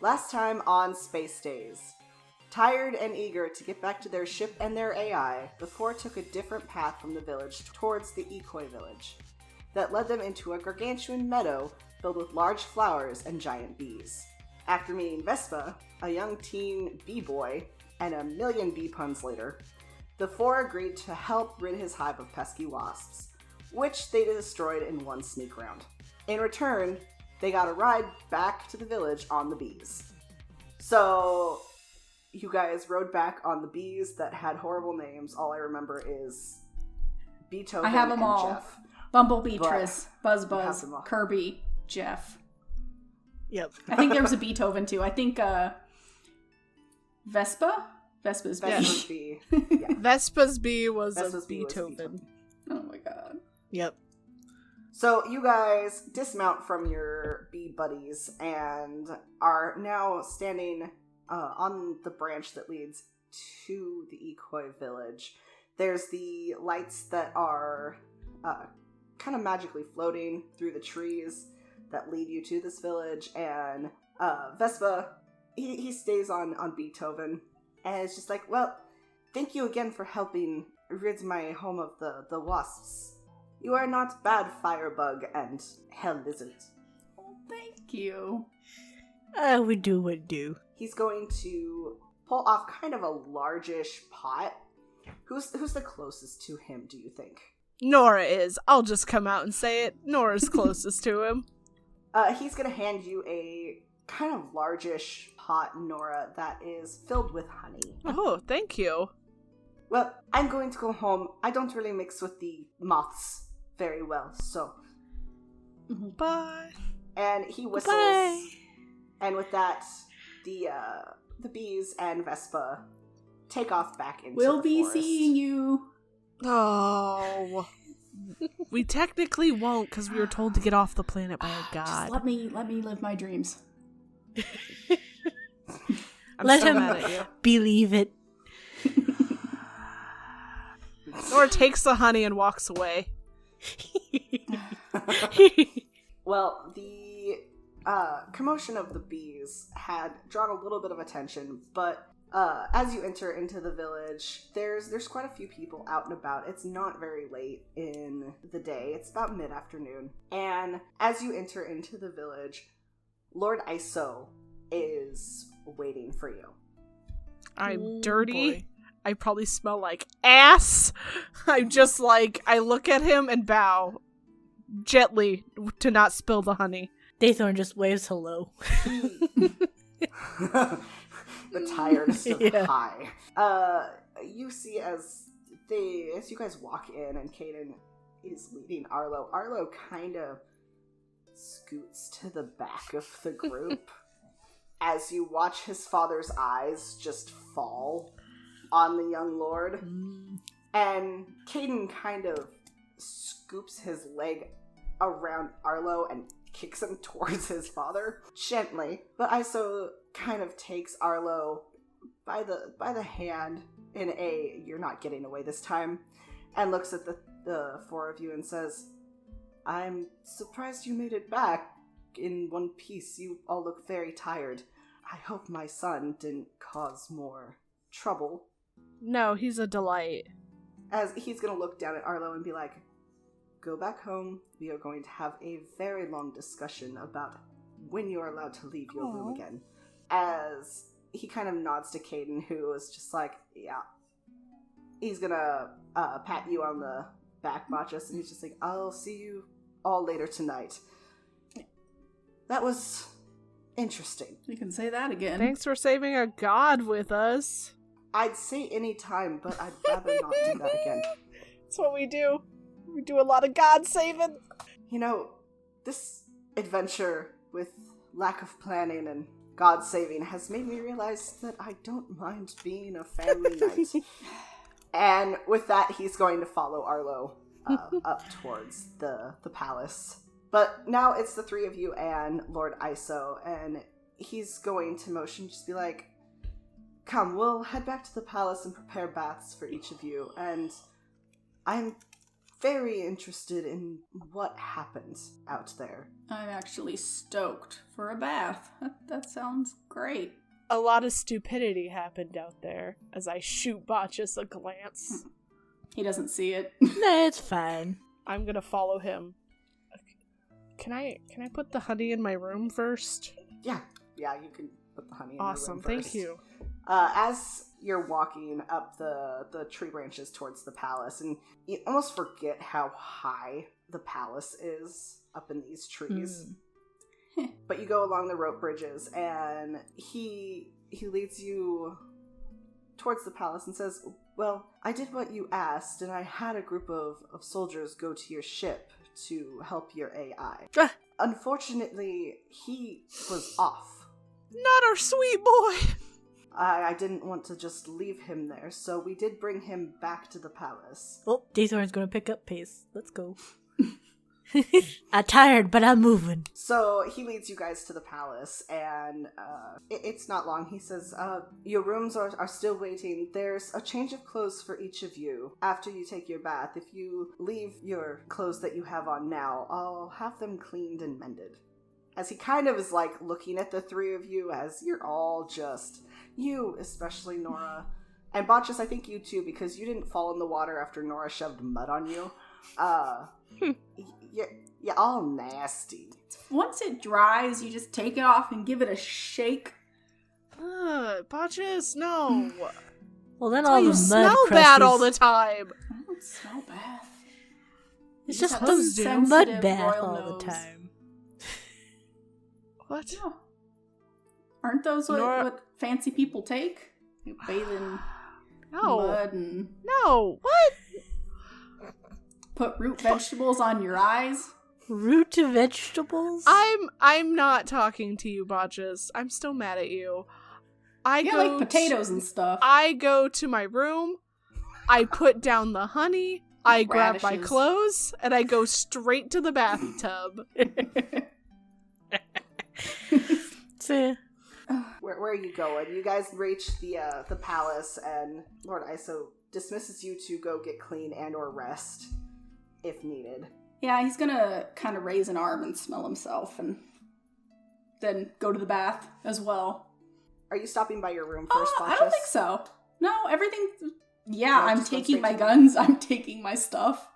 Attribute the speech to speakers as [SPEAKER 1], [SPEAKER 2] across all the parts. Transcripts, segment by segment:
[SPEAKER 1] Last time on Space Days. Tired and eager to get back to their ship and their AI, the four took a different path from the village towards the Ikoi village that led them into a gargantuan meadow filled with large flowers and giant bees. After meeting Vespa, a young teen bee boy, and a million bee puns later, the four agreed to help rid his hive of pesky wasps, which they destroyed in one sneak round. In return, they got a ride back to the village on the bees. So, you guys rode back on the bees that had horrible names. All I remember is Beethoven
[SPEAKER 2] I have them
[SPEAKER 1] and
[SPEAKER 2] all.
[SPEAKER 1] Jeff.
[SPEAKER 2] Bumblebee, Triss, Buzz,
[SPEAKER 1] them all.
[SPEAKER 2] Kirby, Jeff.
[SPEAKER 3] Yep.
[SPEAKER 2] I think there was a Beethoven too. I think Vespa? Vespa's
[SPEAKER 1] Vespa's
[SPEAKER 2] bee.
[SPEAKER 1] bee. Yeah.
[SPEAKER 3] Vespa's bee was
[SPEAKER 1] Vespa's
[SPEAKER 3] a
[SPEAKER 1] bee was
[SPEAKER 3] Beethoven.
[SPEAKER 2] Oh my god.
[SPEAKER 3] Yep.
[SPEAKER 1] So you guys dismount from your bee buddies and are now standing on the branch that leads to the Ikoi village. There's the lights that are kind of magically floating through the trees that lead you to this village, and Vespa, he stays on Beethoven, and it's just like, well, thank you again for helping rid my home of the wasps. You are not bad, Firebug and Hell Lizard.
[SPEAKER 2] Oh, thank you.
[SPEAKER 3] We do what do.
[SPEAKER 1] He's going to pull off kind of a largish pot. Who's the closest to him, do you think?
[SPEAKER 3] Nora is. I'll just come out and say it. Nora's closest to him.
[SPEAKER 1] He's going to hand you a kind of largish pot, Nora, that is filled with honey.
[SPEAKER 3] Oh, thank you.
[SPEAKER 1] Well, I'm going to go home. I don't really mix with the moths very well, so...
[SPEAKER 3] Bye.
[SPEAKER 1] And he whistles.
[SPEAKER 3] Bye.
[SPEAKER 1] And with that, the bees and Vespa take off back into
[SPEAKER 2] We'll
[SPEAKER 1] the
[SPEAKER 2] be
[SPEAKER 1] forest.
[SPEAKER 2] seeing you.
[SPEAKER 3] Oh. We technically won't, because we were told to get off the planet by a god.
[SPEAKER 2] Just let me live my dreams.
[SPEAKER 3] I'm
[SPEAKER 4] Let
[SPEAKER 3] so
[SPEAKER 4] him
[SPEAKER 3] mad at you.
[SPEAKER 4] believe it.
[SPEAKER 3] Nora takes the honey and walks away.
[SPEAKER 1] Well, the commotion of the bees had drawn a little bit of attention, but as you enter into the village, there's quite a few people out and about. It's not very late in the day. It's about mid-afternoon. And as you enter into the village, Lord Iso is waiting for you.
[SPEAKER 3] I'm dirty. I probably smell like ass. I'm just like, I look at him and bow gently to not spill the honey.
[SPEAKER 4] Daythorn just waves hello.
[SPEAKER 1] The tiredest of
[SPEAKER 4] Yeah.
[SPEAKER 1] high. You see as you guys walk in and Caden is leading Arlo. Arlo kind of scoots to the back of the group as you watch his father's eyes just fall on the young lord. And Caden kind of scoops his leg around Arlo and kicks him towards his father gently. But Iso kind of takes Arlo by the hand in a "you're not getting away this time," and looks at the four of you and says, "I'm surprised you made it back in one piece. You all look very tired. I hope my son didn't cause more trouble."
[SPEAKER 3] No, he's a delight.
[SPEAKER 1] As he's gonna look down at Arlo and be like, "Go back home. We are going to have a very long discussion about when you're allowed to leave your room again." As he kind of nods to Caden, who is just like, "Yeah." He's gonna pat you on the back, Botchus, and he's just like, "I'll see you all later tonight." That was interesting.
[SPEAKER 2] You can say that again.
[SPEAKER 3] Thanks for saving a god with us.
[SPEAKER 1] I'd say any time, but I'd rather not do that again.
[SPEAKER 3] That's what we do. We do a lot of god saving.
[SPEAKER 1] You know, this adventure with lack of planning and God saving has made me realize that I don't mind being a family knight. And with that, he's going to follow Arlo up towards the palace. But now it's the three of you and Lord Iso, and he's going to motion, just be like, "Come, we'll head back to the palace and prepare baths for each of you, and I'm very interested in what happened out there.
[SPEAKER 2] I'm actually stoked for a bath. That sounds great.
[SPEAKER 3] A lot of stupidity happened out there as I shoot Botchus a glance.
[SPEAKER 2] He doesn't see it.
[SPEAKER 4] Nah, it's fine.
[SPEAKER 3] I'm gonna follow him. Can I put the honey in my room first?
[SPEAKER 1] Yeah, you can put the honey in
[SPEAKER 3] Awesome,
[SPEAKER 1] your room
[SPEAKER 3] thank
[SPEAKER 1] first.
[SPEAKER 3] you.
[SPEAKER 1] As you're walking up the tree branches towards the palace, and you almost forget how high the palace is up in these trees. But you go along the rope bridges, and he leads you towards the palace and says, well, I did what you asked, and I had a group of soldiers go to your ship to help your AI.
[SPEAKER 3] Ah.
[SPEAKER 1] Unfortunately, he was off.
[SPEAKER 3] Not our sweet boy!
[SPEAKER 1] I didn't want to just leave him there, so we did bring him back to the palace.
[SPEAKER 4] Oh, Daythorn's gonna pick up pace. Let's go. I'm tired, but I'm moving.
[SPEAKER 1] So he leads you guys to the palace, and it's not long. He says, your rooms are still waiting. There's a change of clothes for each of you after you take your bath. If you leave your clothes that you have on now, I'll have them cleaned and mended. As he kind of is like looking at the three of you as you're all just, you, especially Nora, and Botchus, I think you too, because you didn't fall in the water after Nora shoved mud on you. You're all nasty.
[SPEAKER 2] Once it dries, you just take it off and give it a shake.
[SPEAKER 3] Botchus, no.
[SPEAKER 4] Well, then
[SPEAKER 3] That's
[SPEAKER 4] all
[SPEAKER 3] why
[SPEAKER 4] the
[SPEAKER 3] you
[SPEAKER 4] mud
[SPEAKER 3] smell
[SPEAKER 4] crusties.
[SPEAKER 3] bad all the time.
[SPEAKER 2] I don't smell bad.
[SPEAKER 4] It's
[SPEAKER 2] You
[SPEAKER 4] just
[SPEAKER 2] have
[SPEAKER 4] the
[SPEAKER 2] a
[SPEAKER 4] mud
[SPEAKER 2] sensitive
[SPEAKER 4] bath
[SPEAKER 2] royal
[SPEAKER 4] all
[SPEAKER 2] nose.
[SPEAKER 4] the time.
[SPEAKER 3] What?
[SPEAKER 2] Yeah. Aren't those
[SPEAKER 3] Nora-
[SPEAKER 2] what fancy people take? They bathe in
[SPEAKER 3] No.
[SPEAKER 2] mud and
[SPEAKER 3] No. What?
[SPEAKER 2] put root vegetables on your eyes?
[SPEAKER 4] Root vegetables?
[SPEAKER 3] I'm not talking to you, Botchus. I'm still mad at you.
[SPEAKER 2] Yeah, like potatoes and stuff.
[SPEAKER 3] I go to my room, I put down the honey, I grab my
[SPEAKER 2] Radishes.
[SPEAKER 3] clothes, and I go straight to the bathtub.
[SPEAKER 4] So,
[SPEAKER 1] Where are you going? You guys reach the palace, and Lord Iso dismisses you to go get clean and or rest if needed.
[SPEAKER 2] Yeah, he's gonna kind of raise an arm and smell himself and then go to the bath as well.
[SPEAKER 1] Are you stopping by your room first, Botchus?
[SPEAKER 2] I don't think so. No, everything. Yeah,
[SPEAKER 1] No,
[SPEAKER 2] I'm
[SPEAKER 1] just went
[SPEAKER 2] taking
[SPEAKER 1] straight
[SPEAKER 2] my
[SPEAKER 1] to-
[SPEAKER 2] guns, I'm taking my stuff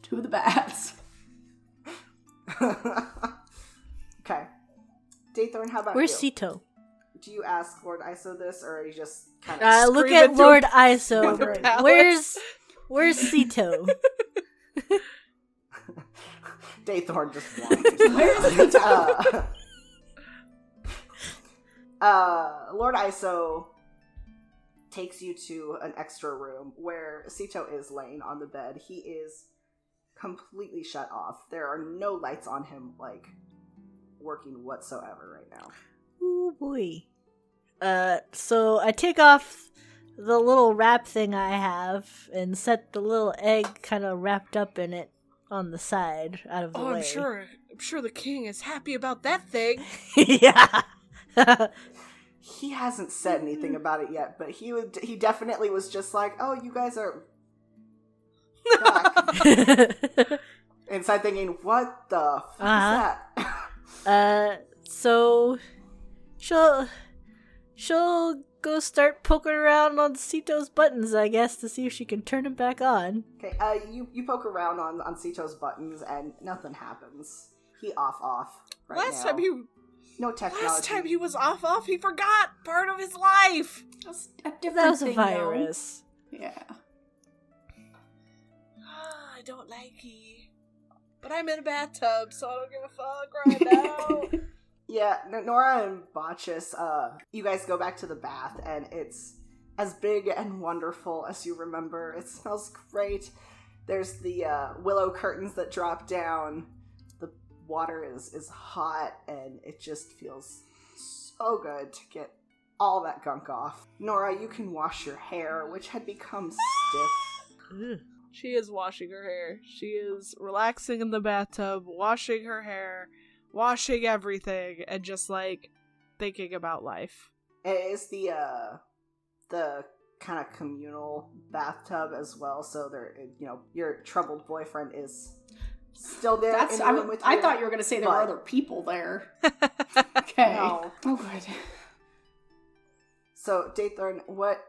[SPEAKER 2] to the baths.
[SPEAKER 1] Okay. Daythorn, how about
[SPEAKER 4] where's
[SPEAKER 1] you?
[SPEAKER 4] Sito?
[SPEAKER 1] Do you ask Lord Iso this, or are you just kind of...
[SPEAKER 4] Look
[SPEAKER 3] Screaming
[SPEAKER 4] at
[SPEAKER 3] through
[SPEAKER 4] Lord
[SPEAKER 3] the
[SPEAKER 4] Iso.
[SPEAKER 3] palace.
[SPEAKER 4] Where's Sito?
[SPEAKER 1] Daythorn just wanders.
[SPEAKER 2] Where's
[SPEAKER 1] Lord Iso takes you to an extra room where Sito is laying on the bed. He is completely shut off. There are no lights on him, like, working whatsoever right now.
[SPEAKER 4] Oh boy. So I take off the little wrap thing I have and set the little egg kind of wrapped up in it on the side out of the way.
[SPEAKER 3] I'm sure the king is happy about that thing.
[SPEAKER 4] Yeah.
[SPEAKER 1] He hasn't said anything about it yet, but he definitely was just like, oh, you guys are back. Inside thinking, what the f is that?
[SPEAKER 4] So she'll go start poking around on Sito's buttons, I guess, to see if she can turn him back on.
[SPEAKER 1] Okay, you poke around on Sito's buttons and nothing happens. He off right
[SPEAKER 3] Last
[SPEAKER 1] now. No technology.
[SPEAKER 3] time he was off, he forgot part of his life.
[SPEAKER 2] That's a different
[SPEAKER 4] That was a
[SPEAKER 2] thing,
[SPEAKER 4] virus.
[SPEAKER 2] though. Yeah.
[SPEAKER 3] I don't like he. But I'm in a bathtub, so I don't give a fuck right now.
[SPEAKER 1] Yeah, Nora and Botchus, you guys go back to the bath, and it's as big and wonderful as you remember. It smells great. There's the willow curtains that drop down. The water is hot, and it just feels so good to get all that gunk off. Nora, you can wash your hair, which had become stiff.
[SPEAKER 4] Ugh.
[SPEAKER 3] She is washing her hair. She is relaxing in the bathtub, washing her hair, washing everything, and just like thinking about life.
[SPEAKER 1] Is the kind of communal bathtub as well. So your troubled boyfriend is still there in the room with you.
[SPEAKER 2] I thought you were going to say there were other people there. Okay.
[SPEAKER 1] No.
[SPEAKER 2] Oh, good.
[SPEAKER 1] So, Daythorn, what,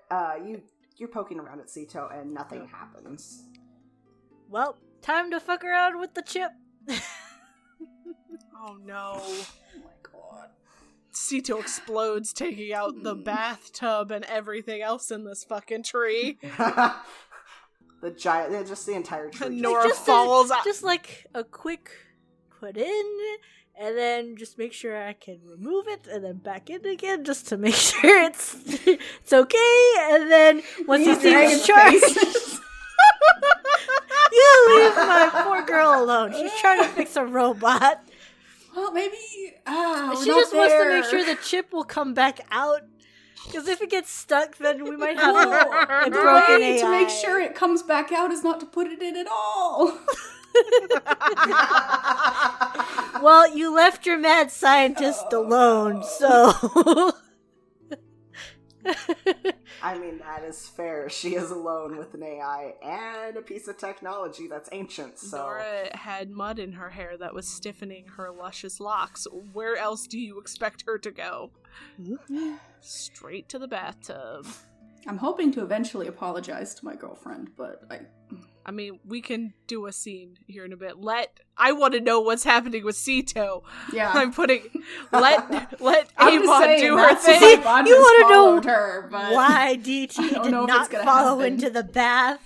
[SPEAKER 1] you're poking around at Sito and nothing happens.
[SPEAKER 4] Well, time to fuck around with the chip.
[SPEAKER 3] Oh no.
[SPEAKER 2] Oh my god.
[SPEAKER 3] Sito explodes, taking out the bathtub and everything else in this fucking tree.
[SPEAKER 1] Just the entire tree.
[SPEAKER 3] Nora falls out.
[SPEAKER 4] Just like a quick put in, and then just make sure I can remove it, and then back in again, just to make sure it's okay. And then once he seems charged, you leave my poor girl alone. She's trying to fix a robot.
[SPEAKER 2] Well, maybe
[SPEAKER 4] She just wants to make sure the chip will come back out. Because if it gets stuck, then we might have a
[SPEAKER 2] the
[SPEAKER 4] broken
[SPEAKER 2] way
[SPEAKER 4] AI.
[SPEAKER 2] to make sure it comes back out is not to put it in at all.
[SPEAKER 4] Well, you left your mad scientist alone, so...
[SPEAKER 1] I mean, that is fair. She is alone with an AI and a piece of technology that's ancient, so...
[SPEAKER 3] Nora had mud in her hair that was stiffening her luscious locks. Where else do you expect her to go? Straight to the bathtub.
[SPEAKER 2] I'm hoping to eventually apologize to my girlfriend, but
[SPEAKER 3] I mean, we can do a scene here in a bit. I want to know what's happening with Sito.
[SPEAKER 2] yeah.
[SPEAKER 3] Let
[SPEAKER 2] I'm just
[SPEAKER 3] Avon
[SPEAKER 2] saying,
[SPEAKER 3] do her
[SPEAKER 2] that's
[SPEAKER 3] thing.
[SPEAKER 2] why Avon
[SPEAKER 4] You
[SPEAKER 2] just
[SPEAKER 4] want to know
[SPEAKER 2] followed her, but
[SPEAKER 4] why DT
[SPEAKER 2] I don't
[SPEAKER 4] did
[SPEAKER 2] know if
[SPEAKER 4] not
[SPEAKER 2] it's gonna
[SPEAKER 4] follow
[SPEAKER 2] happen.
[SPEAKER 4] into the bath?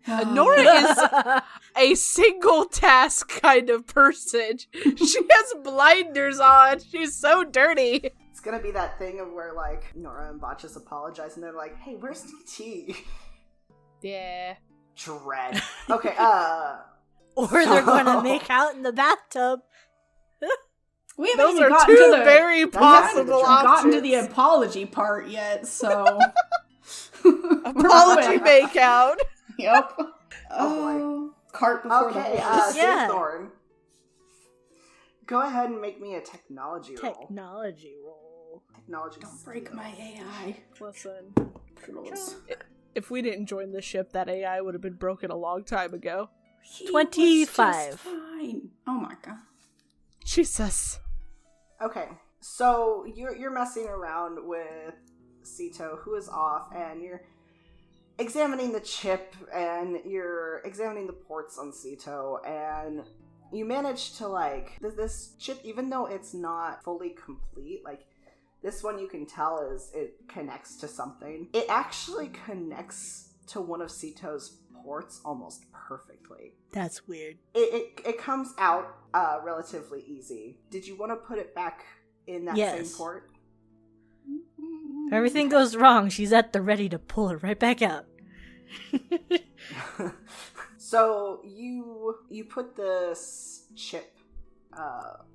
[SPEAKER 3] Nora is a single task kind of person. She has blinders on. She's so dirty.
[SPEAKER 1] It's gonna be that thing of where, like, Nora and Botchus apologize, and they're like, hey, where's DT?
[SPEAKER 3] Yeah.
[SPEAKER 1] Dread. Okay,
[SPEAKER 4] Or they're gonna make out in the bathtub.
[SPEAKER 2] we haven't
[SPEAKER 3] Those
[SPEAKER 2] even
[SPEAKER 3] are
[SPEAKER 2] gotten
[SPEAKER 3] two
[SPEAKER 2] to the
[SPEAKER 3] very possible
[SPEAKER 2] gotten to the
[SPEAKER 3] options.
[SPEAKER 2] apology part yet, so
[SPEAKER 3] Apology makeout.
[SPEAKER 2] Yep.
[SPEAKER 1] Oh,
[SPEAKER 2] Cart before
[SPEAKER 1] okay,
[SPEAKER 2] the horse.
[SPEAKER 4] Yeah.
[SPEAKER 1] Daythorn. Go ahead and make me a technology roll.
[SPEAKER 4] Technology roll.
[SPEAKER 1] Technology
[SPEAKER 2] Don't break
[SPEAKER 1] skill.
[SPEAKER 2] my AI.
[SPEAKER 3] Listen,
[SPEAKER 2] Girls.
[SPEAKER 3] if we didn't join the ship, that AI would have been broken a long time ago.
[SPEAKER 2] He was
[SPEAKER 4] 25.
[SPEAKER 2] just fine. Oh my god.
[SPEAKER 3] Jesus.
[SPEAKER 1] Okay, so you're messing around with Sito, who is off, and you're examining the chip, and you're examining the ports on Sito, and you manage to, like, this chip, even though it's not fully complete, like, this one you can tell it connects to something. It actually connects to one of Sito's ports almost perfectly.
[SPEAKER 4] That's weird.
[SPEAKER 1] It comes out relatively easy. Did you want to put it back in that
[SPEAKER 4] Yes.
[SPEAKER 1] same port?
[SPEAKER 4] If everything goes wrong, she's at the ready to pull it right back out.
[SPEAKER 1] So you put this chip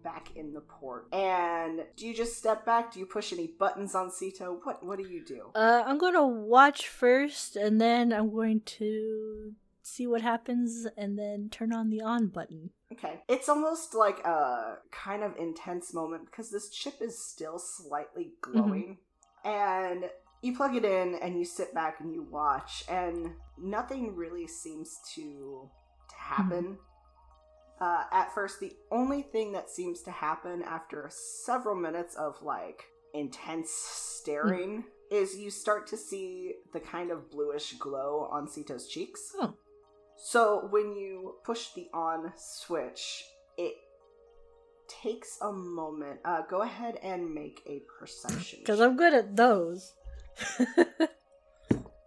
[SPEAKER 1] back in the port, and do you just step back? Do you push any buttons on Sito? What do you do?
[SPEAKER 4] I'm gonna watch first, and then I'm going to see what happens, and then turn on the on button.
[SPEAKER 1] Okay, it's almost like a kind of intense moment because this chip is still slightly glowing, and you plug it in and you sit back and you watch, and nothing really seems to happen. At first, the only thing that seems to happen after several minutes of, like, intense staring is you start to see the kind of bluish glow on Sito's cheeks.
[SPEAKER 4] Oh.
[SPEAKER 1] So when you push the on switch, it takes a moment. Go ahead and make a perception.
[SPEAKER 4] Because I'm good at those.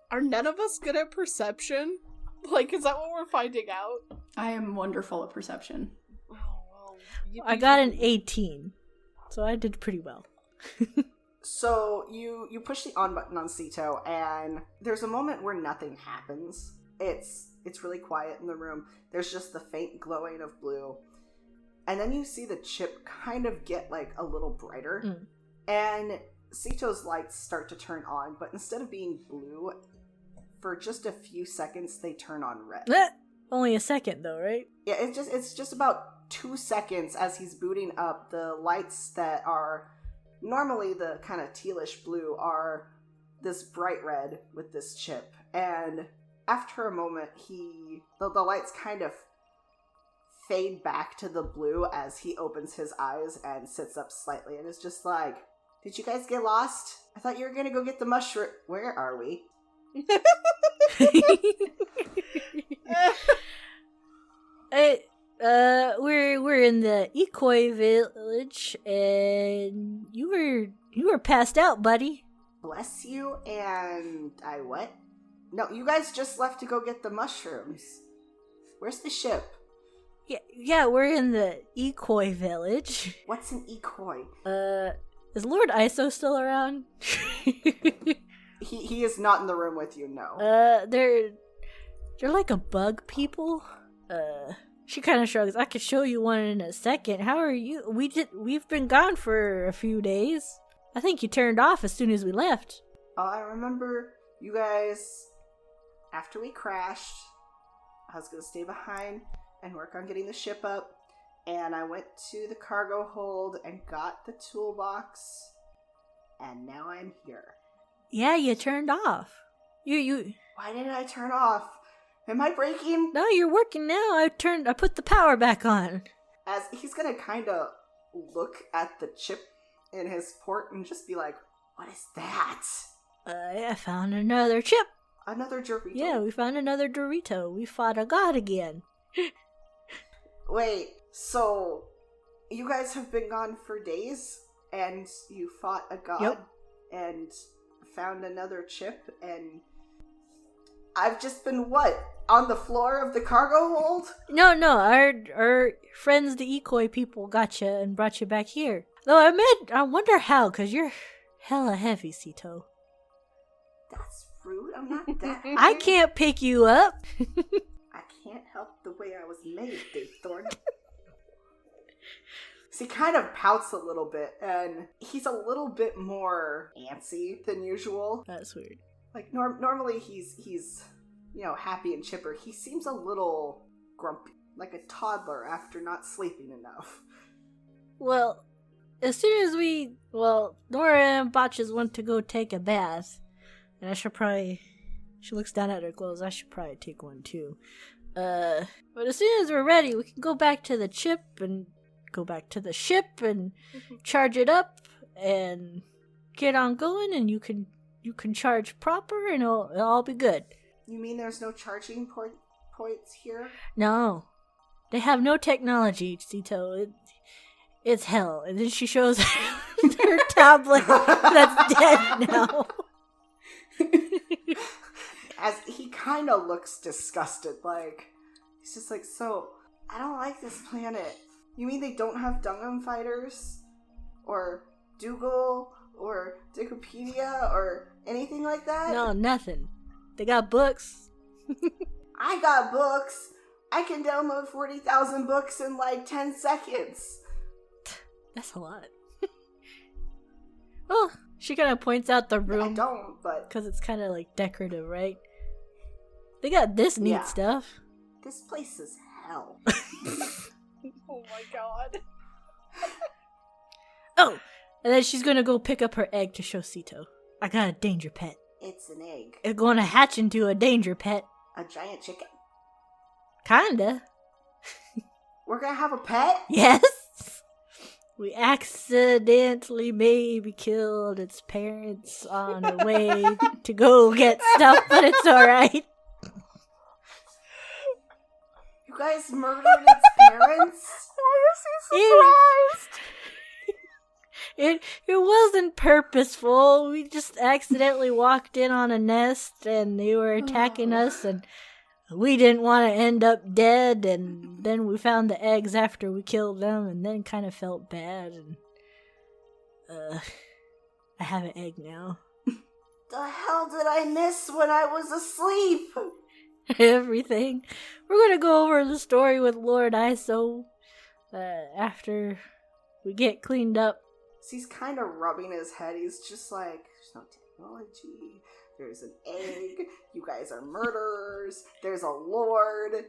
[SPEAKER 3] Are none of us good at perception? Like, is that what we're finding out?
[SPEAKER 2] I am wonderful at perception.
[SPEAKER 3] Oh, well,
[SPEAKER 4] I got an 18, so I did pretty well.
[SPEAKER 1] So you push the on button on Sito, and there's a moment where nothing happens. It's really quiet in the room. There's just the faint glowing of blue. And then you see the chip kind of get, like, a little brighter. And Sito's lights start to turn on, but instead of being blue, for just a few seconds, they turn on red.
[SPEAKER 4] Only a second, though, right?
[SPEAKER 1] Yeah, it's just about 2 seconds as he's booting up. The lights that are normally the kind of tealish blue are this bright red with this chip, and after a moment, the lights kind of fade back to the blue as he opens his eyes and sits up slightly and is just like, "Did you guys get lost? I thought you were gonna go get the mushroom. Where are we?"
[SPEAKER 4] We're in the Ikoi village, and you were passed out, buddy.
[SPEAKER 1] Bless you, and I what? No, you guys just left to go get the mushrooms. Where's the ship?
[SPEAKER 4] Yeah, we're in the Ikoi village.
[SPEAKER 1] What's an Ikoi?
[SPEAKER 4] Is Lord Iso still around?
[SPEAKER 1] He is not in the room with you, no.
[SPEAKER 4] They're like a bug people. She kind of shrugs. I could show you one in a second. How are you? We've been gone for a few days. I think you turned off as soon as we left.
[SPEAKER 1] I remember you guys, after we crashed, I was going to stay behind and work on getting the ship up, and I went to the cargo hold and got the toolbox, and now I'm here.
[SPEAKER 4] Yeah, you turned off. You.
[SPEAKER 1] Why did I turn off? Am I breaking?
[SPEAKER 4] No, you're working now. I put the power back on.
[SPEAKER 1] As he's going to kind of look at the chip in his port and just be like, "What is that?"
[SPEAKER 4] I found another chip.
[SPEAKER 1] Another Dorito?
[SPEAKER 4] Yeah, we found another Dorito. We fought a god again.
[SPEAKER 1] Wait, so you guys have been gone for days, and you fought a god,
[SPEAKER 4] Yep.
[SPEAKER 1] and found another chip, and I've just been, what, on the floor of the cargo hold?
[SPEAKER 4] No, our friends, the Ikoi people, got you and brought you back here. Though I wonder how, because you're hella heavy, Sito.
[SPEAKER 1] That's rude, I'm not that
[SPEAKER 4] I can't pick you up.
[SPEAKER 1] I can't help the way I was made, Dave Thorne. So he kind of pouts a little bit, and he's a little bit more antsy than usual.
[SPEAKER 4] That's weird.
[SPEAKER 1] Like, normally he's, happy and chipper. He seems a little grumpy, like a toddler after not sleeping enough.
[SPEAKER 4] Well, as soon as Nora and Botches went to go take a bath, and she looks down at her clothes, I should probably take one too. But as soon as we're ready, we can go back to the ship and charge it up and get on going, and you can charge proper and it'll all be good.
[SPEAKER 1] You mean there's no charging points here?
[SPEAKER 4] No. They have no technology, Sito. It's hell. And then she shows her tablet that's dead now.
[SPEAKER 1] As he kind of looks disgusted, like, he's just like, "So, I don't like this planet. You mean they don't have Dungum fighters? Or Dougal? Or Wikipedia? Or anything like that?"
[SPEAKER 4] No, nothing. They got books.
[SPEAKER 1] I got books. I can download 40,000 books in like 10 seconds.
[SPEAKER 4] That's a lot. Well, she kind of points out the
[SPEAKER 1] I
[SPEAKER 4] room.
[SPEAKER 1] don't, but
[SPEAKER 4] Because it's kind of like decorative, right? They got this neat
[SPEAKER 1] Yeah.
[SPEAKER 4] stuff.
[SPEAKER 1] this place is hell.
[SPEAKER 3] Oh my god.
[SPEAKER 4] Oh! And then she's gonna go pick up her egg to show Sito. I got a danger pet.
[SPEAKER 1] It's an egg.
[SPEAKER 4] It's gonna hatch into a danger pet.
[SPEAKER 1] A giant chicken.
[SPEAKER 4] Kinda.
[SPEAKER 1] We're gonna have a pet?
[SPEAKER 4] Yes! We accidentally maybe killed its parents on our way to go get stuff, but it's alright.
[SPEAKER 1] You guys murdered its parents?
[SPEAKER 3] Why is he surprised?
[SPEAKER 4] It wasn't purposeful. We just accidentally walked in on a nest and they were attacking us, and we didn't want to end up dead, and then we found the eggs after we killed them and then kind of felt bad, and I have an egg now.
[SPEAKER 1] The hell did I miss when I was asleep?
[SPEAKER 4] Everything. We're gonna go over the story with Lord Iso after we get cleaned up.
[SPEAKER 1] So he's kind of rubbing his head. He's just like, "There's no technology. There's an egg. You guys are murderers. There's a lord."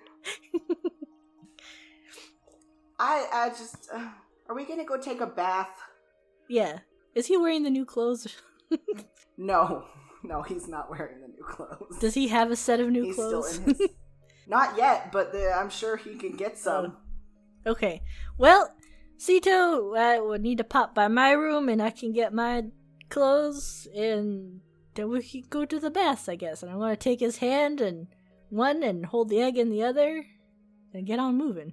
[SPEAKER 1] I just... are we gonna go take a bath?
[SPEAKER 4] Yeah. Is he wearing the new clothes?
[SPEAKER 1] No. No, he's not wearing the new clothes.
[SPEAKER 4] Does he have a set of new
[SPEAKER 1] He's
[SPEAKER 4] clothes?
[SPEAKER 1] still in his... Not yet, but I'm sure he can get some.
[SPEAKER 4] Okay. Well, Sito, I would need to pop by my room and I can get my clothes and then we can go to the bath, I guess. And I'm going to take his hand and one and hold the egg in the other and get on moving.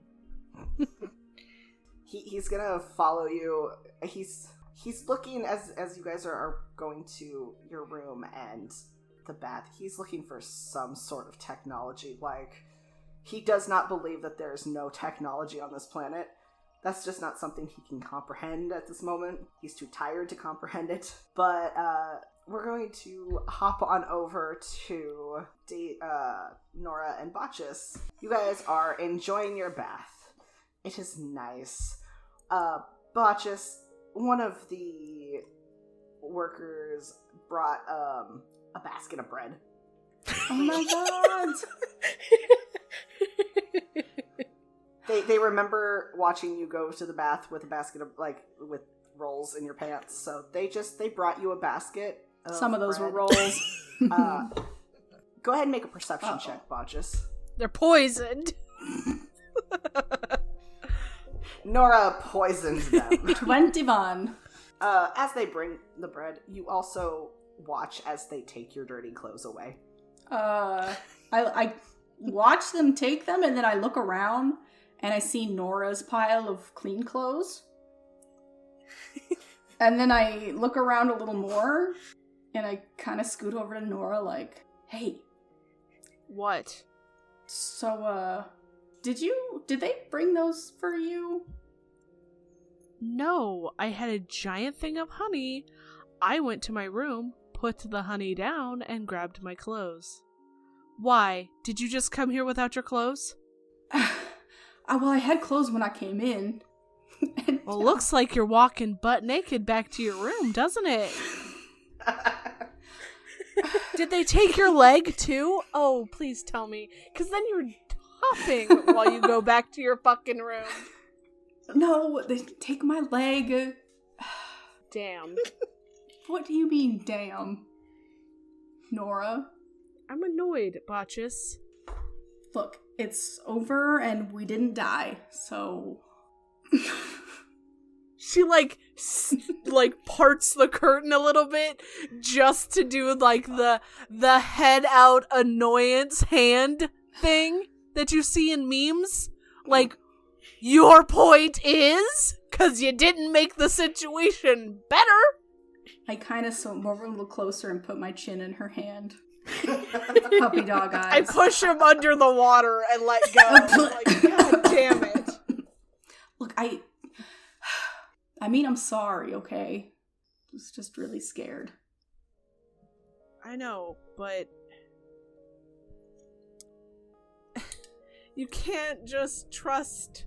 [SPEAKER 1] He's gonna follow you. He's looking as you guys are going to your room and the bath. He's looking for some sort of technology. Like, he does not believe that there's no technology on this planet. That's just not something he can comprehend at this moment. He's too tired to comprehend it. But we're going to hop on over to Nora and Botchus. You guys are enjoying your bath. It is nice. Botchus, one of the workers brought a basket of bread.
[SPEAKER 2] Oh my god!
[SPEAKER 1] They remember watching you go to the bath with a basket of, with rolls in your pants, so they brought you a basket of
[SPEAKER 2] Some of those
[SPEAKER 1] bread.
[SPEAKER 2] were rolls.
[SPEAKER 1] Go ahead and make a perception check, Botchus.
[SPEAKER 3] They're poisoned.
[SPEAKER 1] Nora poisoned them.
[SPEAKER 2] 21.
[SPEAKER 1] As they bring the bread, you also watch as they take your dirty clothes away.
[SPEAKER 2] I watch them take them, and then I look around, and I see Nora's pile of clean clothes. And then I look around a little more, and I kind of scoot over to Nora like, hey.
[SPEAKER 3] What?
[SPEAKER 2] So, did they bring those for you?
[SPEAKER 3] No, I had a giant thing of honey. I went to my room, put the honey down, and grabbed my clothes. Why? Did you just come here without your clothes?
[SPEAKER 2] Well, I had clothes when I came in.
[SPEAKER 3] Well, looks like you're walking butt naked back to your room, doesn't it? Did they take your leg, too? Oh, please tell me. Because then you're hopping while you go back to your fucking room.
[SPEAKER 2] No, they take my leg.
[SPEAKER 3] Damn.
[SPEAKER 2] What do you mean, damn? Nora?
[SPEAKER 3] I'm annoyed, Botchus.
[SPEAKER 2] Look, it's over and we didn't die, so...
[SPEAKER 3] She, parts the curtain a little bit just to do, the head out annoyance hand thing that you see in memes. Like, your point is, 'cause you didn't make the situation better.
[SPEAKER 2] I kind of swim over a little closer and put my chin in her hand. Puppy dog eyes.
[SPEAKER 3] I push him under the water and let go. Like, God damn it.
[SPEAKER 2] Look, I mean, I'm sorry, okay? I was just really scared.
[SPEAKER 3] I know, but you can't just trust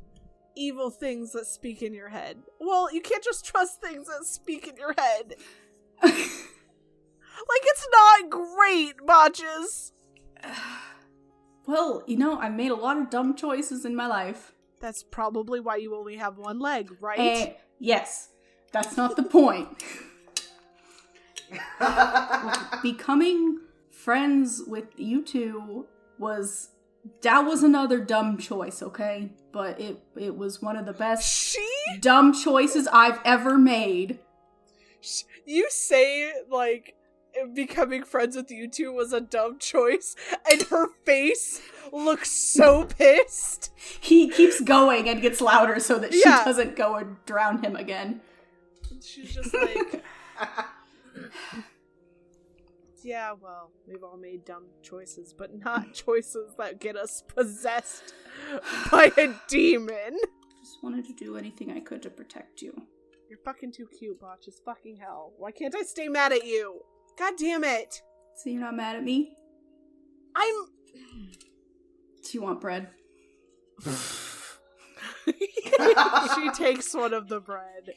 [SPEAKER 3] evil things that speak in your head. Well, you can't just trust things that speak in your head. It's not great, Botchus.
[SPEAKER 2] Well, I've made a lot of dumb choices in my life.
[SPEAKER 3] That's probably why you only have one leg, right?
[SPEAKER 2] Yes. That's not the point. Look, becoming friends with you two was another dumb choice, okay? But it was one of the best dumb choices I've ever made.
[SPEAKER 3] You say, becoming friends with you two was a dumb choice, and her face looks so pissed.
[SPEAKER 2] He keeps going and gets louder so that she doesn't go and drown him again.
[SPEAKER 3] She's just like... Yeah, well, we've all made dumb choices, but not choices that get us possessed by a demon.
[SPEAKER 2] Just wanted to do anything I could to protect you.
[SPEAKER 3] You're fucking too cute, Botch. It's fucking hell. Why can't I stay mad at you? God damn it.
[SPEAKER 2] So you're not mad at me? Do you want bread?
[SPEAKER 3] She takes one of the bread.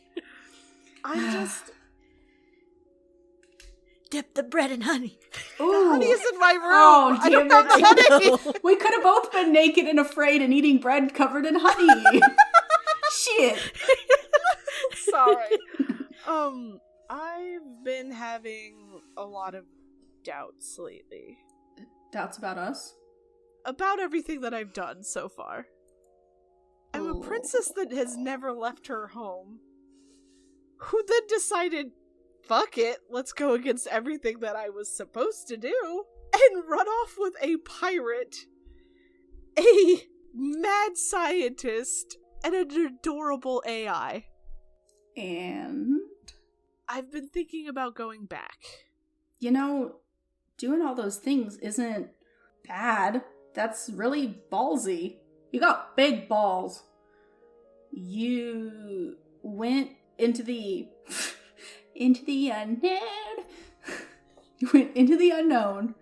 [SPEAKER 3] I'm just...
[SPEAKER 4] Dip the bread in honey.
[SPEAKER 2] Ooh.
[SPEAKER 3] The honey is in my room.
[SPEAKER 2] Oh,
[SPEAKER 3] I don't
[SPEAKER 2] damn
[SPEAKER 3] have the honey.
[SPEAKER 2] We could have both been naked and afraid and eating bread covered in honey. Shit.
[SPEAKER 3] Sorry. I've been having a lot of doubts lately.
[SPEAKER 2] Doubts about us?
[SPEAKER 3] About everything that I've done so far. I'm a princess that has never left her home, who then decided, fuck it, let's go against everything that I was supposed to do, and run off with a pirate, a mad scientist, and an adorable AI.
[SPEAKER 2] And?
[SPEAKER 3] I've been thinking about going back.
[SPEAKER 2] You know, doing all those things isn't bad. That's really ballsy. You got big balls. You went into the unknown. You went into the unknown,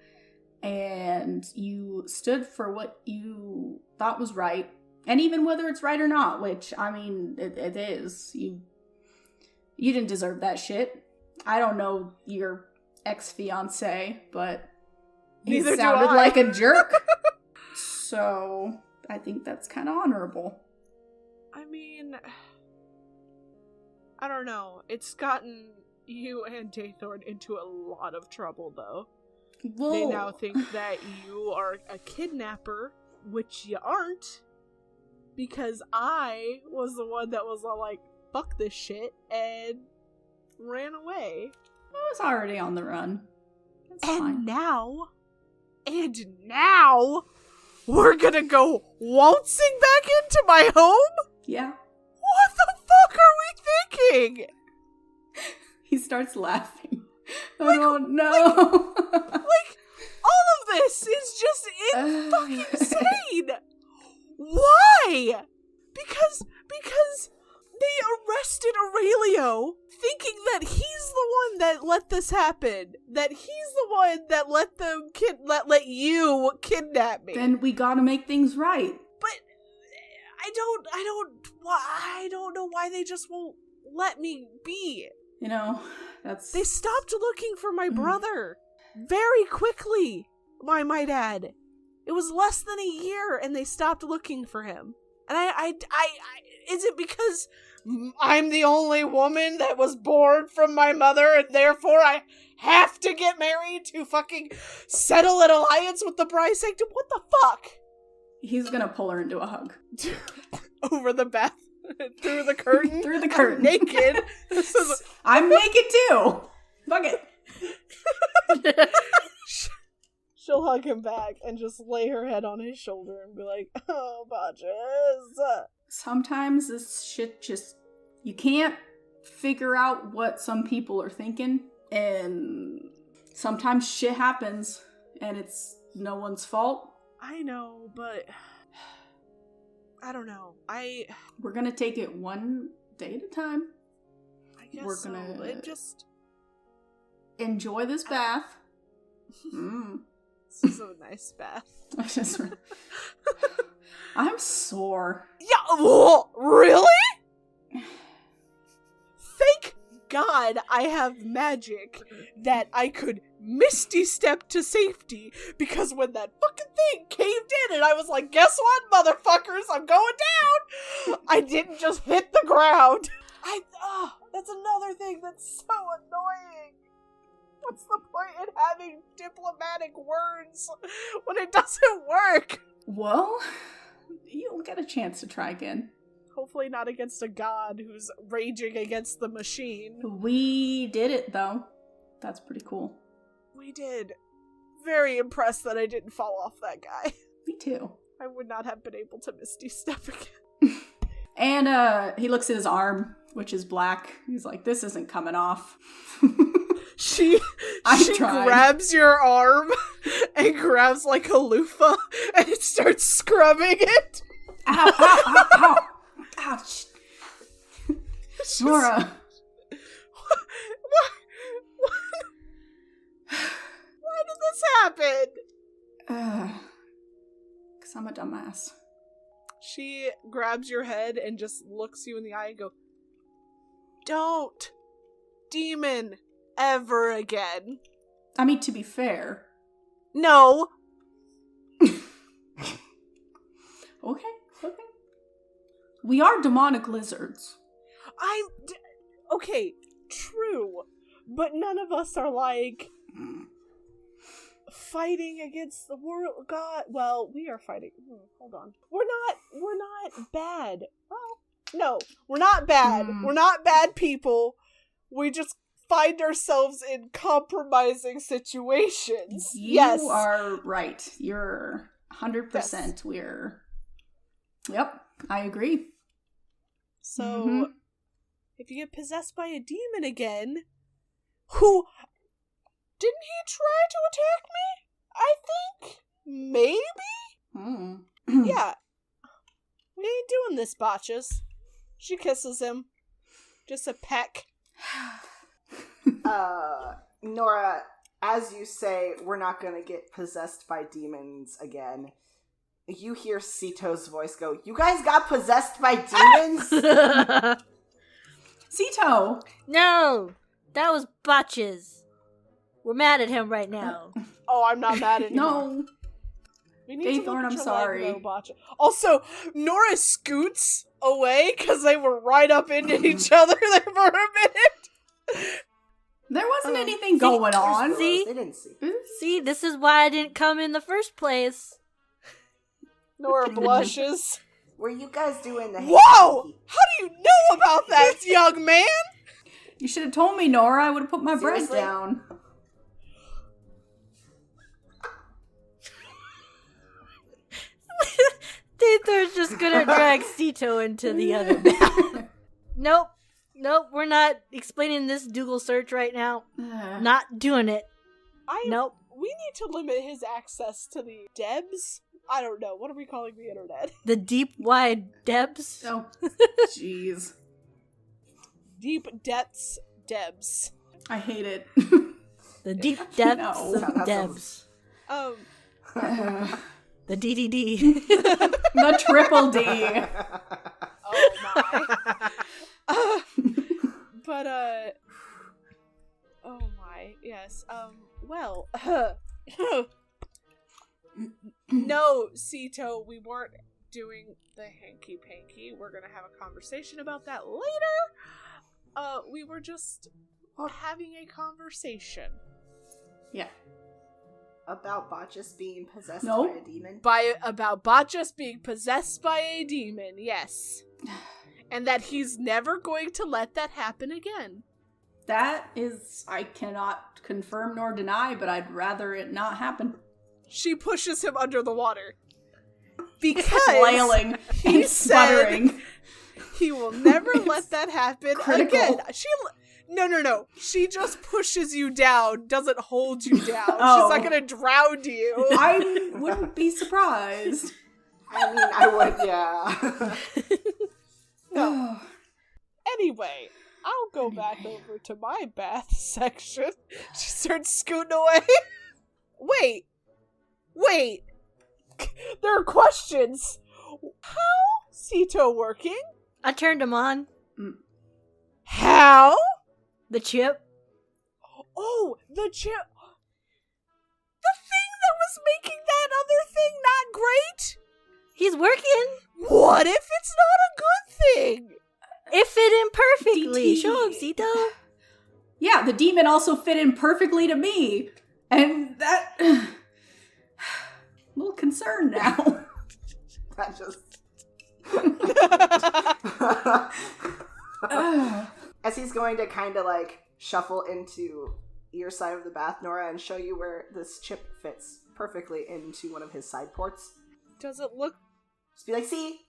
[SPEAKER 2] and you stood for what you thought was right. And even whether it's right or not, which, I mean, it is. You didn't deserve that shit. I don't know your ex-fiancé, but he
[SPEAKER 3] Neither do
[SPEAKER 2] sounded
[SPEAKER 3] I.
[SPEAKER 2] like a jerk. So, I think that's kind of honorable.
[SPEAKER 3] I mean, I don't know. It's gotten you and Daythorn into a lot of trouble, though.
[SPEAKER 2] Whoa.
[SPEAKER 3] They now think that you are a kidnapper, which you aren't, because I was the one that was all like, fuck this shit, and ran away.
[SPEAKER 2] I was already on the run. That's fine.
[SPEAKER 3] And now, we're gonna go waltzing back into my home?
[SPEAKER 2] Yeah.
[SPEAKER 3] What the fuck are we thinking?
[SPEAKER 2] He starts laughing. I don't know.
[SPEAKER 3] Like, all of this is just fucking insane. Why? Because they arrested Aurelio, thinking that he's the one that let this happen. That he's the one that let them let you kidnap me.
[SPEAKER 2] Then we gotta make things right.
[SPEAKER 3] But I don't know why they just won't let me be.
[SPEAKER 2] You know, that's...
[SPEAKER 3] They stopped looking for my brother very quickly, I might add. It was less than a year and they stopped looking for him. And I is it because I'm the only woman that was born from my mother and therefore I have to get married to fucking settle an alliance with the Bride Sanctum? What the fuck?
[SPEAKER 2] He's gonna pull her into a hug.
[SPEAKER 3] Over the bath, through the curtain?
[SPEAKER 2] Through the curtain.
[SPEAKER 3] Naked. This is
[SPEAKER 2] I'm naked too! Fuck it.
[SPEAKER 3] She'll hug him back and just lay her head on his shoulder and be like, oh, Patches.
[SPEAKER 2] Sometimes this shit just... You can't figure out what some people are thinking, and sometimes shit happens, and it's no one's fault.
[SPEAKER 3] I know, but... I don't know.
[SPEAKER 2] We're gonna take it one day at a time.
[SPEAKER 3] I guess
[SPEAKER 2] We're gonna
[SPEAKER 3] so. It just...
[SPEAKER 2] enjoy this bath.
[SPEAKER 3] This is a nice bath.
[SPEAKER 2] I'm sore.
[SPEAKER 3] Yeah, whoa, really? Thank God I have magic that I could Misty Step to safety, because when that fucking thing caved in and I was like, guess what, motherfuckers, I'm going down, I didn't just hit the ground. That's another thing that's so annoying. What's the point in having diplomatic words when it doesn't work?
[SPEAKER 2] Well, you'll get a chance to try again.
[SPEAKER 3] Hopefully not against a god who's raging against the machine.
[SPEAKER 2] We did it, though. That's pretty cool.
[SPEAKER 3] We did. Very impressed that I didn't fall off that guy.
[SPEAKER 2] Me too.
[SPEAKER 3] I would not have been able to Misty Step again.
[SPEAKER 2] And he looks at his arm, which is black. He's like, this isn't coming off.
[SPEAKER 3] She
[SPEAKER 2] tried.
[SPEAKER 3] grabs your arm and grabs like a loofah and it starts scrubbing it.
[SPEAKER 2] Ow, ow, ow, ow. Ouch. Nora.
[SPEAKER 3] Why did this happen?
[SPEAKER 2] 'Cause I'm a dumbass.
[SPEAKER 3] She grabs your head and just looks you in the eye and go, don't, demon, ever again.
[SPEAKER 2] I mean, to be fair.
[SPEAKER 3] No.
[SPEAKER 2] Okay. We are demonic lizards.
[SPEAKER 3] Okay, true. But none of us are like fighting against the world god. Well, we are fighting. Hold on. We're not bad. Oh, no. We're not bad. We're not bad people. We just find ourselves in compromising situations.
[SPEAKER 2] You are right. You're 100%.
[SPEAKER 3] Yes.
[SPEAKER 2] Yep, I agree.
[SPEAKER 3] So, if you get possessed by a demon again, who... Didn't he try to attack me? I think? Maybe? Yeah. We ain't doing this, Botches. She kisses him. Just a peck.
[SPEAKER 1] Nora, as you say, we're not gonna get possessed by demons again. You hear Sito's voice go, "You guys got possessed by demons?"
[SPEAKER 2] Sito!
[SPEAKER 4] No! That was Botches. We're mad at him right now.
[SPEAKER 3] Oh, I'm not mad at him.
[SPEAKER 2] No.
[SPEAKER 3] We need to
[SPEAKER 2] Daythorn,
[SPEAKER 3] look at
[SPEAKER 2] I'm
[SPEAKER 3] your
[SPEAKER 2] sorry.
[SPEAKER 3] leg, though, Botcha. Also, Nora scoots away because they were right up into each other there for a minute.
[SPEAKER 2] There wasn't anything going on.
[SPEAKER 4] See?
[SPEAKER 1] They didn't see.
[SPEAKER 4] See, this is why I didn't come in the first place.
[SPEAKER 3] Nora blushes.
[SPEAKER 1] Were you guys doing the
[SPEAKER 3] Whoa! How do you know about that, young man?
[SPEAKER 2] You should have told me, Nora. I would have put my bread
[SPEAKER 1] Seriously?
[SPEAKER 2] down.
[SPEAKER 4] Daythor's just gonna drag Sito into the other bath. Nope, we're not explaining this Google search right now. Not doing it. Nope.
[SPEAKER 3] We need to limit his access to the Debs. I don't know. What are we calling the internet?
[SPEAKER 4] The deep, wide depths.
[SPEAKER 2] Oh, jeez.
[SPEAKER 3] Deep depths Debs.
[SPEAKER 2] I hate it.
[SPEAKER 4] The deep depths
[SPEAKER 2] No.
[SPEAKER 4] of Debs. The DDD.
[SPEAKER 2] The triple D.
[SPEAKER 3] Oh my. But oh my, yes. Well, no, Sito, we weren't doing the hanky panky. We're gonna have a conversation about that later. We were just having a conversation.
[SPEAKER 2] Yeah.
[SPEAKER 1] About Botchus being possessed
[SPEAKER 2] Nope.
[SPEAKER 1] by a demon?
[SPEAKER 3] About Botchus being possessed by a demon, yes. And that he's never going to let that happen again.
[SPEAKER 2] That is, I cannot confirm nor deny, but I'd rather it not happen.
[SPEAKER 3] She pushes him under the water. Because
[SPEAKER 2] Flailing
[SPEAKER 3] he
[SPEAKER 2] and sputtering.
[SPEAKER 3] he will never let that happen
[SPEAKER 2] Critical.
[SPEAKER 3] again. No. She just pushes you down, doesn't hold you down.
[SPEAKER 2] Oh.
[SPEAKER 3] She's not gonna drown you.
[SPEAKER 2] I wouldn't be surprised.
[SPEAKER 1] I mean, I would, yeah.
[SPEAKER 3] No. Anyway, I'll go back over to my bath section. She starts scooting away. Wait. There are questions. How? Sito working?
[SPEAKER 4] I turned him on.
[SPEAKER 3] How?
[SPEAKER 4] The chip.
[SPEAKER 3] Oh, the chip. The thing that was making that other thing not great?
[SPEAKER 4] He's working.
[SPEAKER 3] What if it's not a good thing?
[SPEAKER 4] It fit in perfectly.
[SPEAKER 2] DT.
[SPEAKER 4] Show him, Sito.
[SPEAKER 2] Yeah, the demon also fit in perfectly to me. And that... a little concerned now.
[SPEAKER 1] That just... As he's going to kind of like shuffle into your side of the bath, Nora, and show you where this chip fits perfectly into one of his side ports.
[SPEAKER 3] Does it look
[SPEAKER 1] Just be like, see?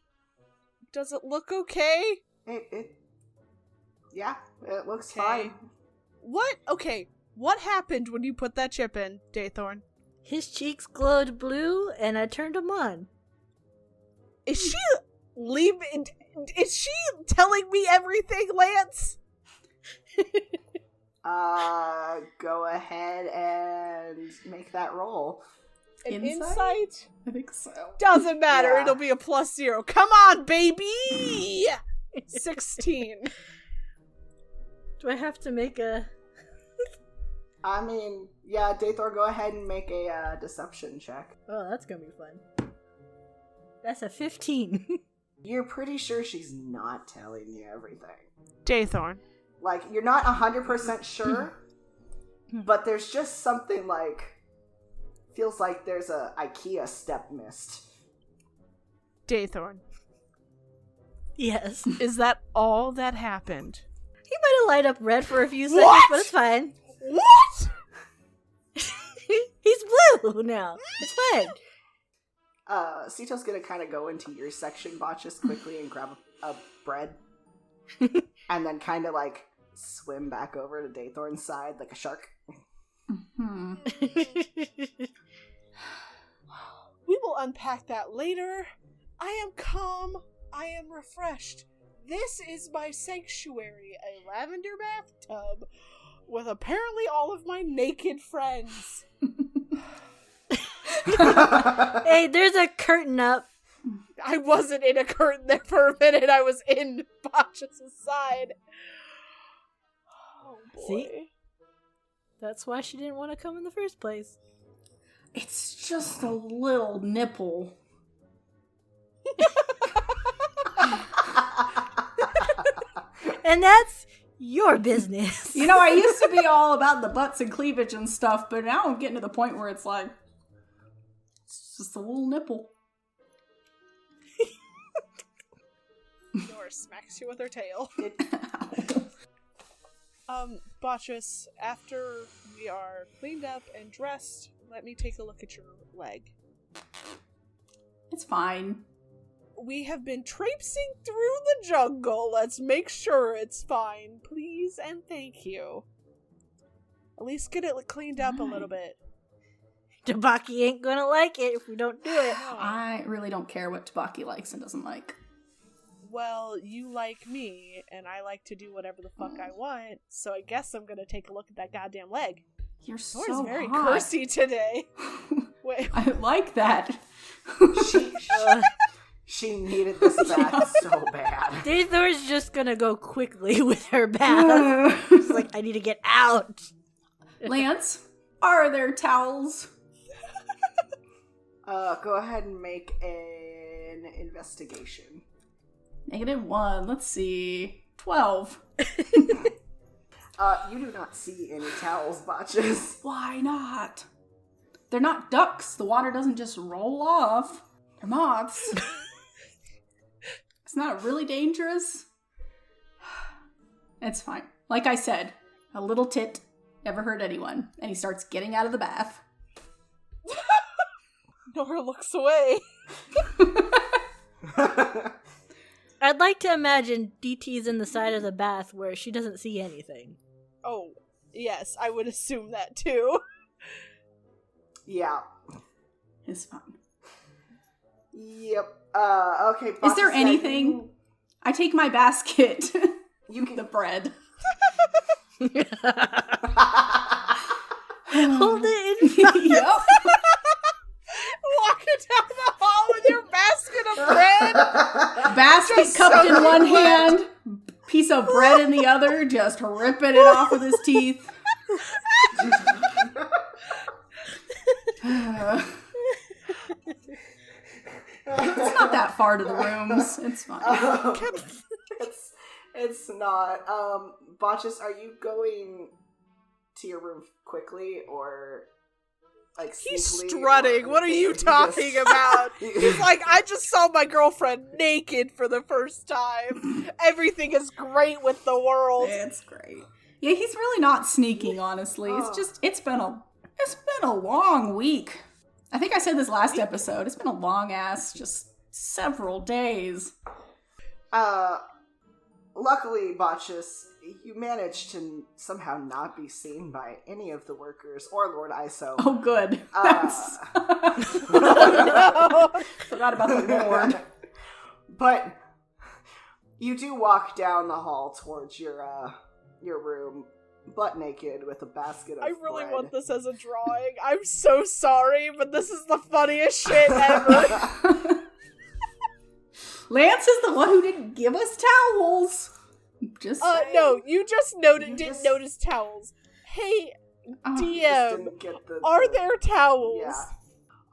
[SPEAKER 3] okay?
[SPEAKER 1] Yeah, it looks
[SPEAKER 3] Okay.
[SPEAKER 1] fine.
[SPEAKER 3] What happened when you put that chip in, Daythorn?
[SPEAKER 4] His cheeks glowed blue, and I turned him on.
[SPEAKER 3] Is she leaving? Is she telling me everything, Lance?
[SPEAKER 1] Go ahead and make that roll.
[SPEAKER 3] An
[SPEAKER 2] Insight?
[SPEAKER 3] insight?
[SPEAKER 2] I think so.
[SPEAKER 3] Doesn't matter.
[SPEAKER 1] Yeah.
[SPEAKER 3] It'll be a +0. Come on, baby! 16.
[SPEAKER 4] Do I have to make a...
[SPEAKER 1] I mean, yeah, Daythor, go ahead and make a deception check.
[SPEAKER 4] Oh, that's gonna be fun. That's a 15.
[SPEAKER 1] You're pretty sure she's not telling you everything.
[SPEAKER 3] Daythorn.
[SPEAKER 1] Like, you're not 100% sure, but there's just something, like, feels like there's a IKEA step missed.
[SPEAKER 3] Daythorn,
[SPEAKER 4] Yes.
[SPEAKER 3] is that all that happened?
[SPEAKER 4] He might have light up red for a few seconds,
[SPEAKER 3] What?
[SPEAKER 4] but it's fine.
[SPEAKER 3] What?
[SPEAKER 4] He's blue now. It's fine.
[SPEAKER 1] Sito's gonna kind of go into your section, Botches, quickly and grab a bread. And then kind of like swim back over to Daythorn's side like a shark.
[SPEAKER 2] Hmm.
[SPEAKER 3] We will unpack that later. I am calm. I am refreshed. This is my sanctuary, a lavender bathtub with apparently all of my naked friends.
[SPEAKER 4] Hey, there's a curtain up.
[SPEAKER 3] I wasn't in a curtain there for a minute. I was in Botch's side. Oh boy.
[SPEAKER 4] See? That's why she didn't want to come in the first place.
[SPEAKER 2] It's just a little nipple.
[SPEAKER 4] And that's your business.
[SPEAKER 2] You know, I used to be all about the butts and cleavage and stuff, but now I'm getting to the point where it's like, it's just a little nipple.
[SPEAKER 3] Nora smacks you with her tail. Botchus, after we are cleaned up and dressed, let me take a look at your leg.
[SPEAKER 2] It's fine.
[SPEAKER 3] We have been traipsing through the jungle. Let's make sure it's fine, please and thank you. At least get it cleaned up a little bit.
[SPEAKER 4] Tabaki ain't gonna like it if we don't do it.
[SPEAKER 2] I really don't care what Tabaki likes and doesn't like.
[SPEAKER 3] Well, you like me, and I like to do whatever the fuck I want, so I guess I'm gonna take a look at that goddamn leg.
[SPEAKER 2] You're so
[SPEAKER 3] Nora's very
[SPEAKER 2] hot.
[SPEAKER 3] cursy today. Wait.
[SPEAKER 2] I like that.
[SPEAKER 1] She needed this bath so bad.
[SPEAKER 4] Daythor's just gonna go quickly with her bath. She's like, I need to get out.
[SPEAKER 2] Lance, are there towels?
[SPEAKER 1] Go ahead and make an investigation.
[SPEAKER 2] -1. Let's see. 12.
[SPEAKER 1] You do not see any towels, Botches.
[SPEAKER 2] Why not? They're not ducks. The water doesn't just roll off. They're moths. It's not really dangerous. It's fine. Like I said, a little tit never hurt anyone. And he starts getting out of the bath.
[SPEAKER 3] Nora looks away.
[SPEAKER 4] I'd like to imagine DT's in the side of the bath where she doesn't see anything.
[SPEAKER 3] Oh, yes, I would assume that too.
[SPEAKER 1] Yeah.
[SPEAKER 2] It's fine.
[SPEAKER 1] Yep. Okay.
[SPEAKER 2] Is there
[SPEAKER 1] Botches,
[SPEAKER 2] anything? I take my basket.
[SPEAKER 1] You can.
[SPEAKER 2] The bread.
[SPEAKER 4] Hold it in front.
[SPEAKER 2] Yep.
[SPEAKER 3] Walking down the hall with your basket of bread.
[SPEAKER 2] Basket
[SPEAKER 3] Just
[SPEAKER 2] cupped
[SPEAKER 3] so
[SPEAKER 2] in one
[SPEAKER 3] wet.
[SPEAKER 2] hand, piece of bread in the other, just ripping it off with his teeth. It's not that far to the rooms. It's fine.
[SPEAKER 1] It's not. Botches, are you going to your room quickly or like
[SPEAKER 3] He's
[SPEAKER 1] sneakily,
[SPEAKER 3] strutting.
[SPEAKER 1] or
[SPEAKER 3] What are you
[SPEAKER 1] just-
[SPEAKER 3] talking about? He's like, I just saw my girlfriend naked for the first time. Everything is great with the world.
[SPEAKER 2] It's great. Yeah, he's really not sneaking, honestly. It's just it's been a long week. I think I said this last episode. It's been a long ass just several days.
[SPEAKER 1] Luckily, Botches, you managed to somehow not be seen by any of the workers or Lord Iso.
[SPEAKER 2] Oh, good. That's...
[SPEAKER 3] Oh, no.
[SPEAKER 2] Forgot about the Lord.
[SPEAKER 1] But you do walk down the hall towards your room, butt naked, with a basket of
[SPEAKER 3] I really
[SPEAKER 1] bread.
[SPEAKER 3] want this as a drawing. I'm so sorry, but this is the funniest shit ever.
[SPEAKER 2] Lance is the one who didn't give us towels. Just saying.
[SPEAKER 3] No, you just
[SPEAKER 1] You
[SPEAKER 3] didn't
[SPEAKER 1] just-
[SPEAKER 3] notice towels. Hey,
[SPEAKER 2] Oh,
[SPEAKER 1] Just
[SPEAKER 3] DM,
[SPEAKER 1] didn't get the-
[SPEAKER 3] are there towels?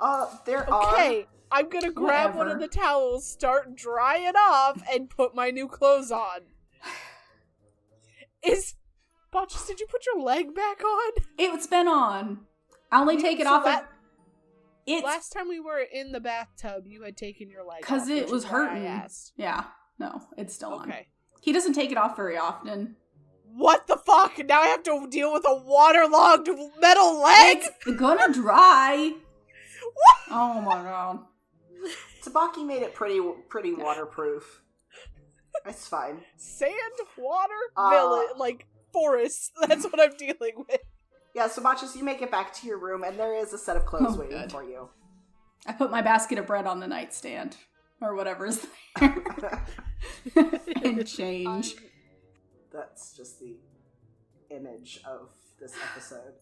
[SPEAKER 1] Yeah. There are.
[SPEAKER 3] Okay, I'm gonna grab one of
[SPEAKER 2] Whatever.
[SPEAKER 3] the towels, start drying off, and put my new clothes on. Botches, did you put your leg back on?
[SPEAKER 2] It's been on. I only take it
[SPEAKER 3] So
[SPEAKER 2] off.
[SPEAKER 3] that- Last time we were in the bathtub, you had taken your leg off.
[SPEAKER 2] Because it
[SPEAKER 3] which
[SPEAKER 2] was
[SPEAKER 3] is why I
[SPEAKER 2] hurting.
[SPEAKER 3] asked.
[SPEAKER 2] Yeah. No, it's still on.
[SPEAKER 3] Okay.
[SPEAKER 2] He doesn't take it off very often.
[SPEAKER 3] What the fuck? Now I have to deal with a waterlogged metal leg?
[SPEAKER 2] It's gonna dry.
[SPEAKER 3] What?
[SPEAKER 2] Oh my god.
[SPEAKER 1] Tabaki made it pretty waterproof. It's fine.
[SPEAKER 3] Sand, water,
[SPEAKER 1] Uh,
[SPEAKER 3] village, forest. That's what I'm dealing with.
[SPEAKER 1] Yeah, so Botchus, you make it back to your room, and there is a set of clothes
[SPEAKER 2] Oh,
[SPEAKER 1] waiting
[SPEAKER 2] good.
[SPEAKER 1] for you.
[SPEAKER 2] I put my basket of bread on the nightstand. Or whatever's there. And change.
[SPEAKER 1] That's just the image of this episode.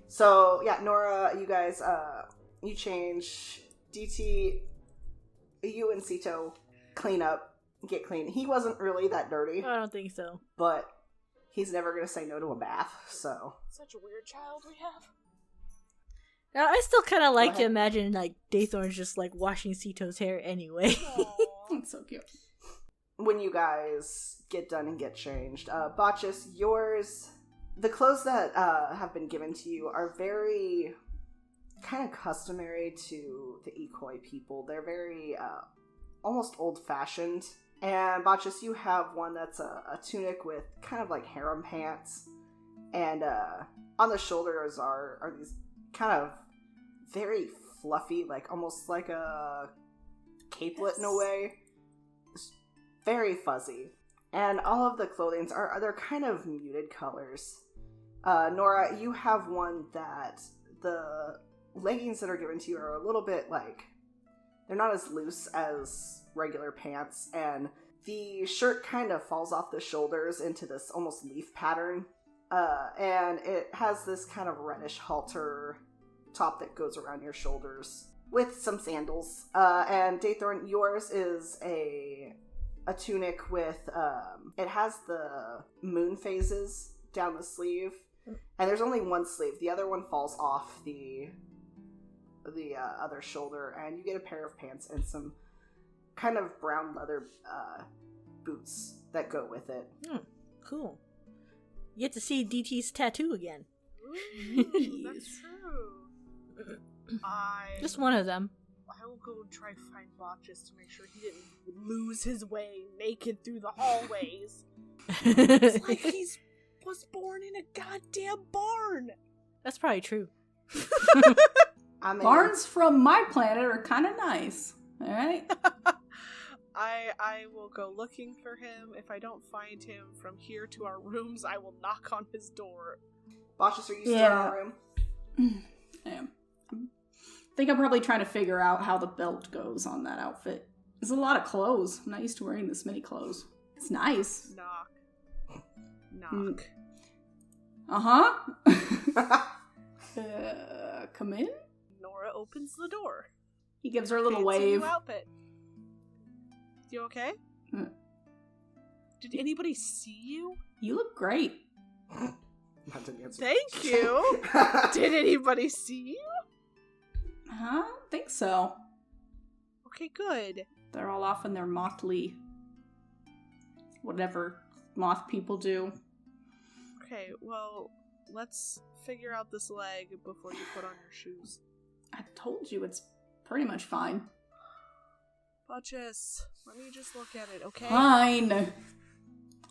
[SPEAKER 1] So yeah, Nora, you guys, you change. DT, you and Sito clean up, get clean. He wasn't really that dirty,
[SPEAKER 4] I don't think so.
[SPEAKER 1] but he's never gonna say no to a bath. So
[SPEAKER 3] Such a weird child we have.
[SPEAKER 4] Now, I still kind of like to
[SPEAKER 1] ahead.
[SPEAKER 4] imagine, like, Daythorn's just, like, washing Sito's hair anyway.
[SPEAKER 2] That's so cute.
[SPEAKER 1] when you guys get done and get changed, Botchus, the clothes that have been given to you are very kind of customary to the Ikoi people. They're very almost old-fashioned. And Botchus, you have one that's a tunic with kind of like harem pants, and on the shoulders are these kind of very fluffy, like almost like a capelet in a way. It's very fuzzy. And all of the clothings they're kind of muted colors. Nora, you have one that the leggings that are given to you are a little bit like, they're not as loose as regular pants, and the shirt kind of falls off the shoulders into this almost leaf pattern. And it has this kind of reddish halter top that goes around your shoulders with some sandals. And Daythorn, yours is a tunic with, it has the moon phases down the sleeve, and there's only one sleeve. The other one falls off the other shoulder, and you get a pair of pants and some kind of brown leather boots that go with it.
[SPEAKER 4] Cool. You get to see DT's tattoo again.
[SPEAKER 3] Ooh, that's true.
[SPEAKER 4] Just one of them.
[SPEAKER 3] I will go and try to find Botchus to make sure he didn't lose his way naked through the hallways. It's like was born in a goddamn barn.
[SPEAKER 4] That's probably true.
[SPEAKER 2] Barns from my planet are kind of nice. Alright?
[SPEAKER 3] I will go looking for him. If I don't find him from here to our rooms, I will knock on his door.
[SPEAKER 1] Botchus, are you still in your room?
[SPEAKER 2] I am. I think I'm probably trying to figure out how the belt goes on that outfit. There's a lot of clothes. I'm not used to wearing this many clothes. It's nice.
[SPEAKER 3] Knock. Knock.
[SPEAKER 2] Uh-huh. Come in?
[SPEAKER 3] Nora opens the door.
[SPEAKER 2] He gives her a little
[SPEAKER 3] Fancy
[SPEAKER 2] wave.
[SPEAKER 3] new outfit. You okay? Did anybody see you?
[SPEAKER 2] You look great.
[SPEAKER 1] Not to answer.
[SPEAKER 3] Thank you. Did anybody see you?
[SPEAKER 2] I don't think so.
[SPEAKER 3] Okay, good.
[SPEAKER 2] They're all off in their mothly... whatever moth people do.
[SPEAKER 3] Okay, well, let's figure out this leg before you put on your shoes.
[SPEAKER 2] I told you it's pretty much fine.
[SPEAKER 3] Botchus, let me just look at it, okay?
[SPEAKER 2] Fine.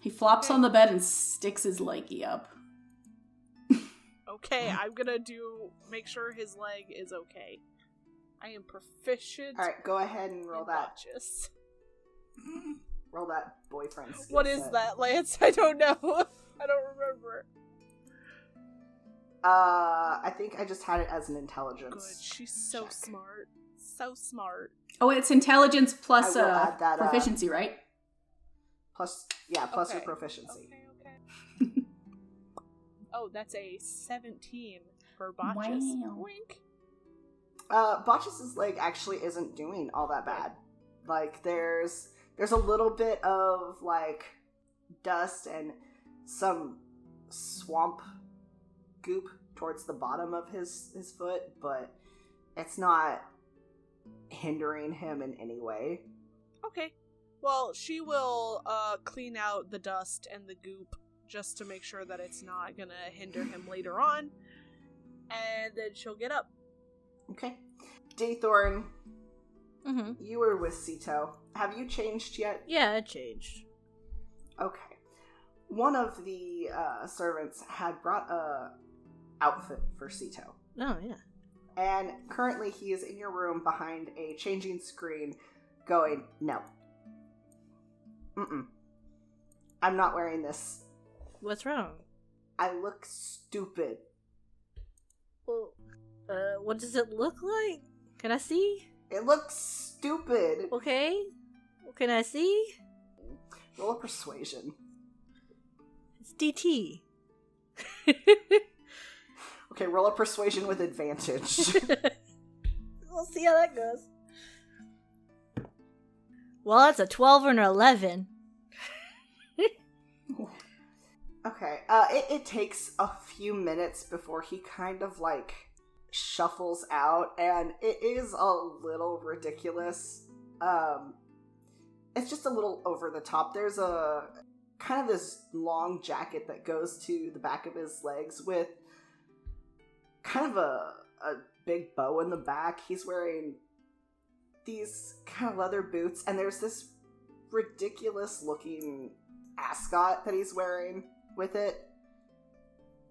[SPEAKER 2] He flops on the bed and sticks his leggy up.
[SPEAKER 3] Okay, I'm gonna make sure his leg is okay. I am proficient.
[SPEAKER 1] Alright, go ahead and roll
[SPEAKER 3] in
[SPEAKER 1] that.
[SPEAKER 3] Botchus.
[SPEAKER 1] Roll that boyfriend skill
[SPEAKER 3] What is
[SPEAKER 1] set.
[SPEAKER 3] that, Lance? I don't know. I don't remember.
[SPEAKER 1] I think I just had it as an intelligence.
[SPEAKER 3] Good. She's so
[SPEAKER 1] check.
[SPEAKER 3] smart. So smart.
[SPEAKER 2] Oh, it's intelligence plus
[SPEAKER 1] I will add that,
[SPEAKER 2] proficiency, right?
[SPEAKER 1] Plus
[SPEAKER 3] Okay.
[SPEAKER 1] your proficiency.
[SPEAKER 3] Okay. Oh, that's a 17 for Botchus.
[SPEAKER 2] Wow.
[SPEAKER 3] Wink.
[SPEAKER 1] Botchus' leg actually isn't doing all that bad. Like, there's a little bit of, like, dust and some swamp goop towards the bottom of his foot, but it's not hindering him in any way.
[SPEAKER 3] Okay. Well, she will clean out the dust and the goop just to make sure that it's not gonna hinder him later on. and then she'll get up.
[SPEAKER 1] Okay. Daythorn,
[SPEAKER 4] Mm-hmm.
[SPEAKER 1] you were with Sito. Have you changed yet?
[SPEAKER 4] Yeah, it changed.
[SPEAKER 1] Okay. One of the servants had brought a outfit for Sito.
[SPEAKER 4] Oh, yeah.
[SPEAKER 1] And currently he is in your room behind a changing screen going, no. Mm-mm. I'm not wearing this.
[SPEAKER 4] What's wrong?
[SPEAKER 1] I look stupid.
[SPEAKER 4] Well, what does it look like? Can I see?
[SPEAKER 1] It looks stupid.
[SPEAKER 4] Okay. Can I see?
[SPEAKER 1] Roll a persuasion.
[SPEAKER 4] It's DT.
[SPEAKER 1] Okay, roll a persuasion with advantage.
[SPEAKER 4] We'll see how that goes. Well, that's a 12 and an 11.
[SPEAKER 1] Okay, it takes a few minutes before he kind of, like, shuffles out, and it is a little ridiculous. It's just a little over the top. There's a kind of this long jacket that goes to the back of his legs with kind of a big bow in the back. He's wearing these kind of leather boots, and there's this ridiculous looking ascot that he's wearing with it,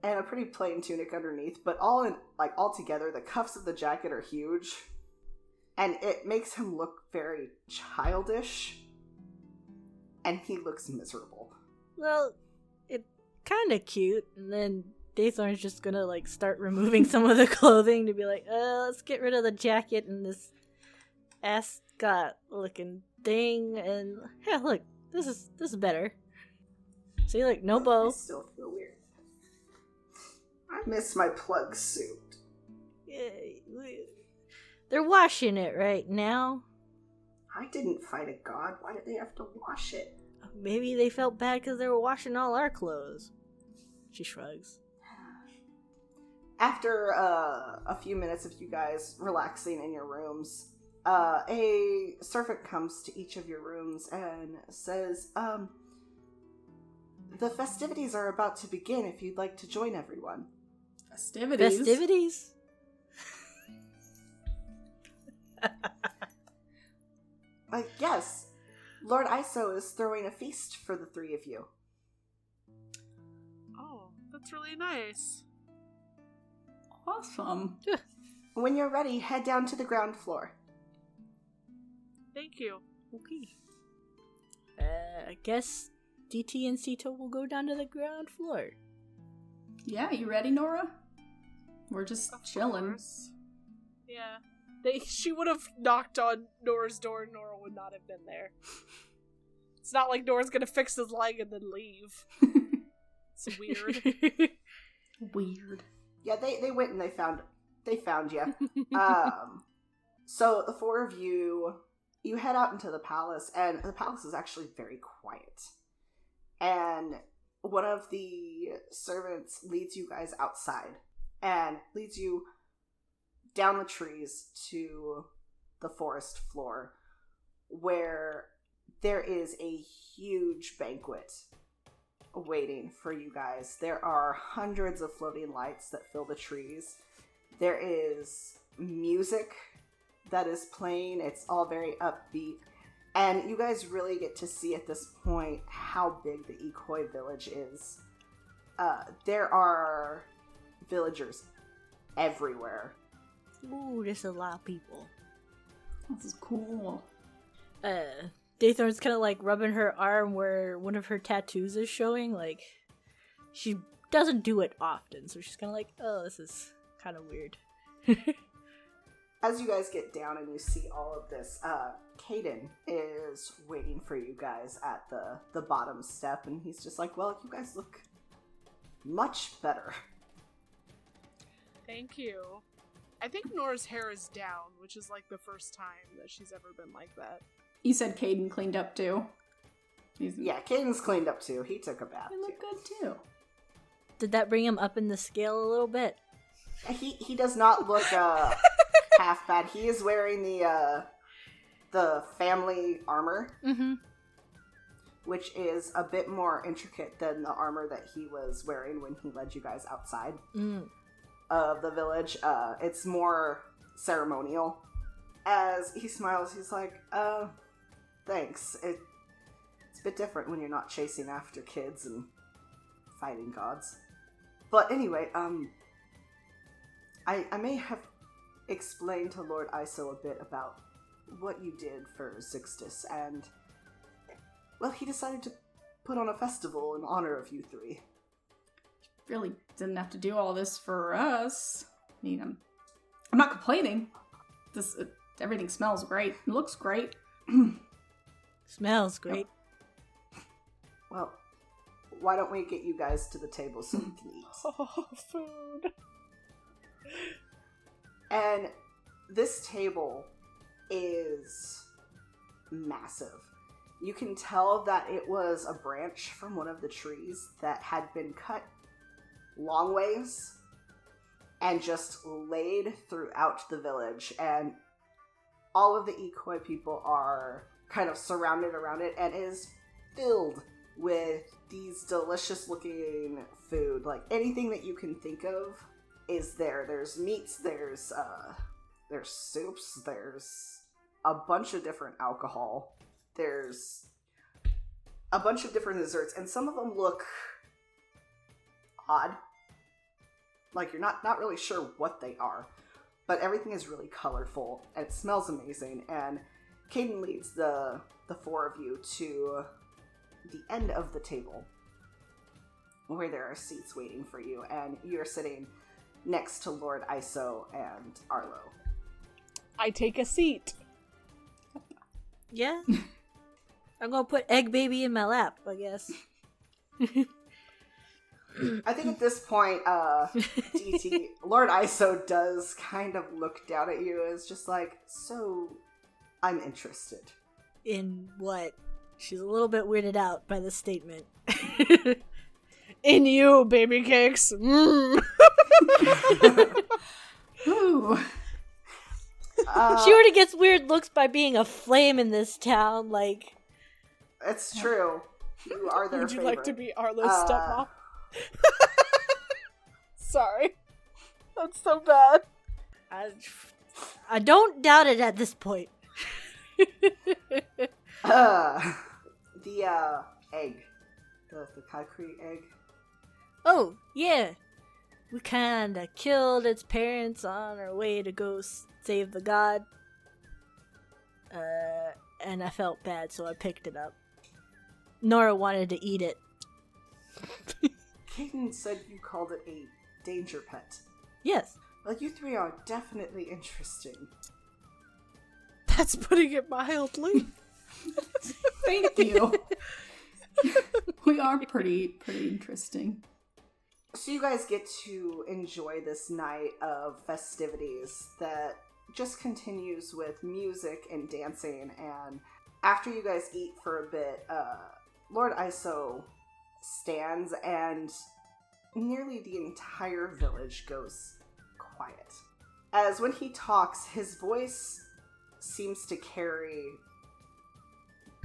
[SPEAKER 1] and a pretty plain tunic underneath, but all together, the cuffs of the jacket are huge, and it makes him look very childish, and he looks miserable.
[SPEAKER 4] Well, it's kind of cute, and then Daythorn's just gonna, like, start removing some of the clothing to be like, let's get rid of the jacket and this ascot-looking thing, and, yeah, look, this is better. See, like, no bow.
[SPEAKER 1] I still feel weird. I miss my plug suit.
[SPEAKER 4] Yeah, they're washing it right now.
[SPEAKER 1] I didn't fight a god. Why did they have to wash it?
[SPEAKER 4] Maybe they felt bad because they were washing all our clothes. She shrugs.
[SPEAKER 1] After a few minutes of you guys relaxing in your rooms, a servant comes to each of your rooms and says, the festivities are about to begin if you'd like to join everyone.
[SPEAKER 2] Festivities?
[SPEAKER 1] Yes. Lord Iso is throwing a feast for the three of you.
[SPEAKER 3] Oh, that's really nice.
[SPEAKER 2] Awesome.
[SPEAKER 1] When you're ready, head down to the ground floor.
[SPEAKER 3] Thank you.
[SPEAKER 4] Okay. I guess DT and Sito will go down to the ground floor.
[SPEAKER 2] Yeah, you ready, Nora? We're just
[SPEAKER 3] Of
[SPEAKER 2] chilling.
[SPEAKER 3] course. Yeah. She would have knocked on Nora's door and Nora would not have been there. It's not like Nora's gonna fix his leg and then leave. It's weird.
[SPEAKER 2] Weird.
[SPEAKER 1] Yeah, they went and they found you. So the four of you head out into the palace, and the palace is actually very quiet. And one of the servants leads you guys outside and leads you down the trees to the forest floor, where there is a huge banquet waiting for you guys. There are hundreds of floating lights that fill the trees. There is music that is playing. It's all very upbeat. And you guys really get to see at this point how big the Ikoi village is. There are villagers everywhere.
[SPEAKER 4] Ooh, there's a lot of people.
[SPEAKER 2] This is cool.
[SPEAKER 4] Daythorn's kind of like rubbing her arm where one of her tattoos is showing. Like, she doesn't do it often, so she's kind of like, oh, this is kind of weird.
[SPEAKER 1] As you guys get down and you see all of this, Caden is waiting for you guys at the bottom step, and he's just like, well, you guys look much better.
[SPEAKER 3] Thank you. I think Nora's hair is down, which is like the first time that she's ever been like that.
[SPEAKER 2] You said Caden cleaned up too.
[SPEAKER 1] Yeah, Caden's cleaned up too. He took a bath
[SPEAKER 2] They look
[SPEAKER 1] too.
[SPEAKER 2] good too.
[SPEAKER 4] Did that bring him up in the scale a little bit?
[SPEAKER 1] He does not look half bad. He is wearing the family armor,
[SPEAKER 4] Mm-hmm.
[SPEAKER 1] which is a bit more intricate than the armor that he was wearing when he led you guys outside.
[SPEAKER 4] Mm.
[SPEAKER 1] of the village. It's more ceremonial. As he smiles, he's like, thanks. It's a bit different when you're not chasing after kids and fighting gods. But anyway, I may have explained to Lord Iso a bit about what you did for Zixtus, and, well, he decided to put on a festival in honor of you three.
[SPEAKER 2] Really didn't have to do all this for us. I mean, I'm not complaining. Everything smells great. It looks great.
[SPEAKER 4] Smells great.
[SPEAKER 1] Well, why don't we get you guys to the table so we can eat?
[SPEAKER 3] Oh, food.
[SPEAKER 1] And this table is massive. You can tell that it was a branch from one of the trees that had been cut long ways and just laid throughout the village. And all of the Ikoi people are kind of surrounded around it, and it is filled with these delicious looking food. Like anything that you can think of is there. There's meats, there's soups, there's a bunch of different alcohol, there's a bunch of different desserts, and some of them look odd. Like you're not really sure what they are, but everything is really colorful and it smells amazing. And Caden leads the four of you to the end of the table where there are seats waiting for you, and you're sitting next to Lord Iso and Arlo.
[SPEAKER 3] I take a seat.
[SPEAKER 4] Yeah. I'm gonna put Egg Baby in my lap, I guess.
[SPEAKER 1] I think at this point, DT, Lord Iso does kind of look down at you as just like, so, I'm interested.
[SPEAKER 4] In what? She's a little bit weirded out by the statement.
[SPEAKER 3] In you, baby cakes. Mm.
[SPEAKER 2] Ooh.
[SPEAKER 4] She already gets weird looks by being a flame in this town, like...
[SPEAKER 1] It's true. You are their
[SPEAKER 3] Would you
[SPEAKER 1] favorite.
[SPEAKER 3] like to be Arlo's stepmom? Sorry. That's so bad.
[SPEAKER 4] I don't doubt it at this point.
[SPEAKER 1] The egg. The Kakri egg.
[SPEAKER 4] Oh, yeah. We kinda killed its parents on our way to go save the god. And I felt bad, so I picked it up. Nora wanted to eat it.
[SPEAKER 1] Caden said you called it a danger pet.
[SPEAKER 4] Yes.
[SPEAKER 1] Well, you three are definitely interesting.
[SPEAKER 3] That's putting it mildly.
[SPEAKER 2] Thank you. We are pretty interesting.
[SPEAKER 1] So you guys get to enjoy this night of festivities that just continues with music and dancing, and after you guys eat for a bit, Lord Iso stands and nearly the entire village goes quiet. As when he talks, his voice seems to carry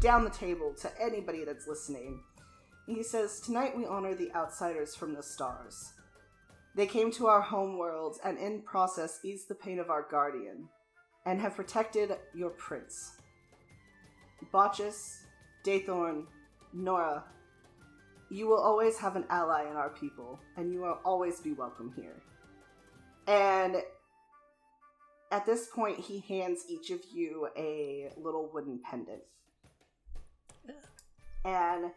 [SPEAKER 1] down the table to anybody that's listening. He says, "Tonight we honor the outsiders from the stars. They came to our home worlds and in process eased the pain of our guardian and have protected your prince. Botchus, Daythorn, Nora, you will always have an ally in our people, and you will always be welcome here." And at this point, he hands each of you a little wooden pendant. And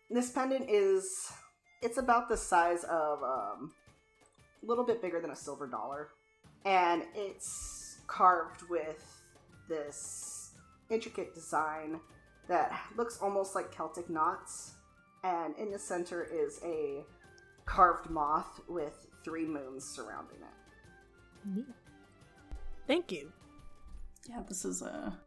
[SPEAKER 1] this pendant it's about the size of a little bit bigger than a silver dollar. And it's carved with this intricate design that looks almost like Celtic knots. And in the center is a carved moth with 3 moons surrounding it.
[SPEAKER 4] Thank you.
[SPEAKER 2] Yeah, this is a...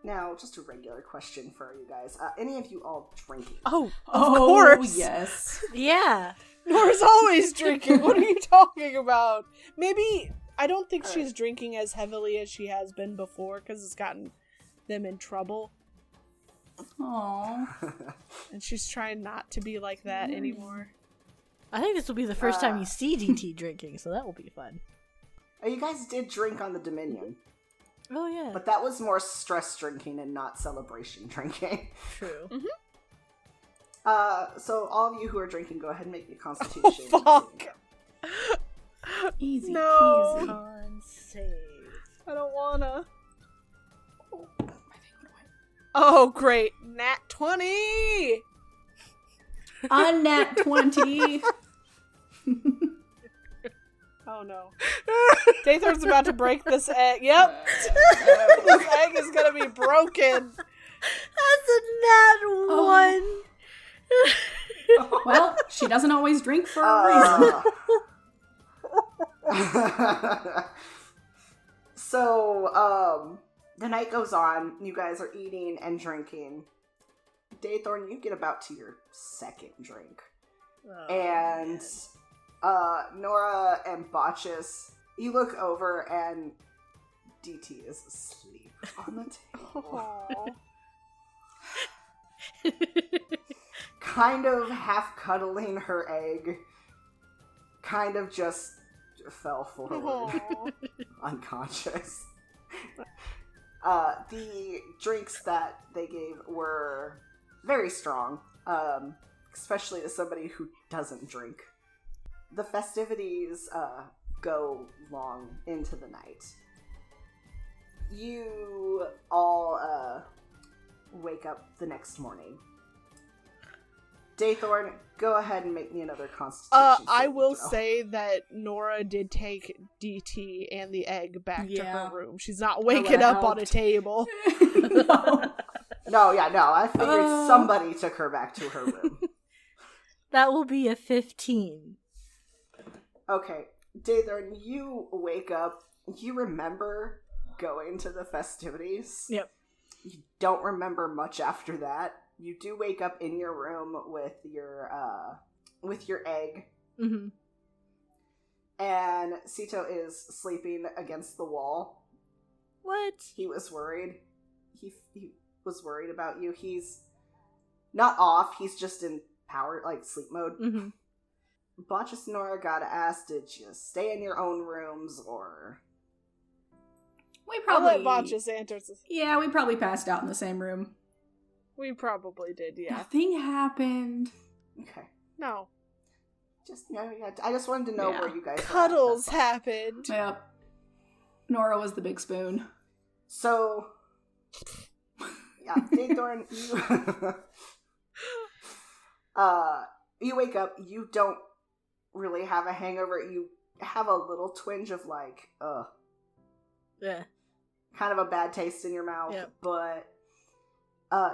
[SPEAKER 1] Now, just a regular question for you guys. Any of you all drinking?
[SPEAKER 3] Oh, of course.
[SPEAKER 2] Yes.
[SPEAKER 4] Yeah.
[SPEAKER 3] Nora's always drinking. What are you talking about? Maybe, I don't think she's drinking as heavily as she has been before because it's gotten them in trouble.
[SPEAKER 2] Aww.
[SPEAKER 3] And she's trying not to be like that anymore.
[SPEAKER 4] I think this will be the first time you see DT drinking, so that will be fun.
[SPEAKER 1] You guys did drink on the Dominion,
[SPEAKER 4] Oh, yeah.
[SPEAKER 1] but that was more stress drinking and not celebration drinking.
[SPEAKER 4] True.
[SPEAKER 1] So all of you who are drinking, go ahead and make me a Constitution.
[SPEAKER 3] Oh, fuck.
[SPEAKER 2] Easy
[SPEAKER 3] No.
[SPEAKER 2] peasy.
[SPEAKER 4] Con save.
[SPEAKER 3] I don't wanna. Oh, great. Nat 20!
[SPEAKER 2] On nat 20.
[SPEAKER 3] Oh, no. Daythorn's about to break this egg. Yep. This egg is gonna be broken.
[SPEAKER 4] That's a nat 1!
[SPEAKER 2] Well, she doesn't always drink for a reason.
[SPEAKER 1] So, the night goes on. You guys are eating and drinking. Daythorn, you get about to your second drink.
[SPEAKER 4] Oh,
[SPEAKER 1] And Nora and Botchus, you look over and DT is asleep on the table. Kind of half cuddling her egg. Kind of just fell forward, unconscious. The drinks that they gave were very strong, especially to somebody who doesn't drink. The festivities go long into the night. You all wake up the next morning. Daythorn, go ahead and make me another Constitution.
[SPEAKER 3] I
[SPEAKER 1] saving
[SPEAKER 3] will
[SPEAKER 1] throw.
[SPEAKER 3] say that Nora did take DT and the egg back to
[SPEAKER 2] Yeah.
[SPEAKER 3] her room. She's not waking
[SPEAKER 2] would've
[SPEAKER 3] up on a
[SPEAKER 2] helped.
[SPEAKER 3] table.
[SPEAKER 2] No.
[SPEAKER 1] No, I figured somebody took her back to her room.
[SPEAKER 4] That will be a 15.
[SPEAKER 1] Okay, Daythorn, you wake up. You remember going to the festivities.
[SPEAKER 4] Yep.
[SPEAKER 1] You don't remember much after that. You do wake up in your room with your egg,
[SPEAKER 4] Mm-hmm.
[SPEAKER 1] and Sito is sleeping against the wall.
[SPEAKER 4] What?
[SPEAKER 1] He was worried. He was worried about you. He's not off. He's just in power, like sleep mode.
[SPEAKER 4] Mm-hmm.
[SPEAKER 1] Botchus and Nora gotta ask, did you stay in your own rooms, or...
[SPEAKER 2] We
[SPEAKER 3] I'll let
[SPEAKER 2] probably...
[SPEAKER 3] Botchus answer this.
[SPEAKER 2] Yeah, we probably passed out in the same room.
[SPEAKER 3] We probably did, yeah.
[SPEAKER 2] Nothing happened.
[SPEAKER 1] Okay.
[SPEAKER 3] No.
[SPEAKER 1] Just, I just wanted to know
[SPEAKER 2] Yeah.
[SPEAKER 1] where you guys were at.
[SPEAKER 3] Cuddles
[SPEAKER 1] That's all.
[SPEAKER 3] happened.
[SPEAKER 2] Yep. Nora was the big spoon.
[SPEAKER 1] So, yeah, Daythorn, you wake up, you don't really have a hangover, you have a little twinge of like,
[SPEAKER 4] Yeah.
[SPEAKER 1] kind of a bad taste in your mouth,
[SPEAKER 4] Yep.
[SPEAKER 1] but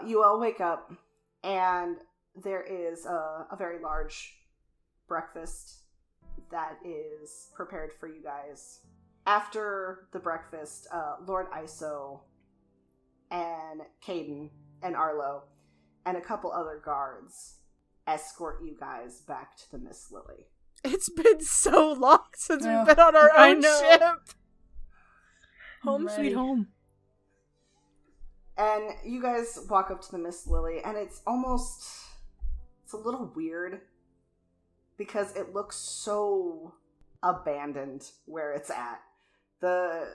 [SPEAKER 1] you all wake up, and there is a very large breakfast that is prepared for you guys. After the breakfast, Lord Iso and Caden and Arlo and a couple other guards escort you guys back to the Miss Lily.
[SPEAKER 3] It's been so long since
[SPEAKER 2] Yeah.
[SPEAKER 3] we've been on our
[SPEAKER 4] I
[SPEAKER 3] own
[SPEAKER 4] know.
[SPEAKER 3] ship.
[SPEAKER 4] Home
[SPEAKER 2] Ready.
[SPEAKER 4] sweet home.
[SPEAKER 1] And you guys walk up to the Miss Lily, and it's a little weird because it looks so abandoned where it's at. The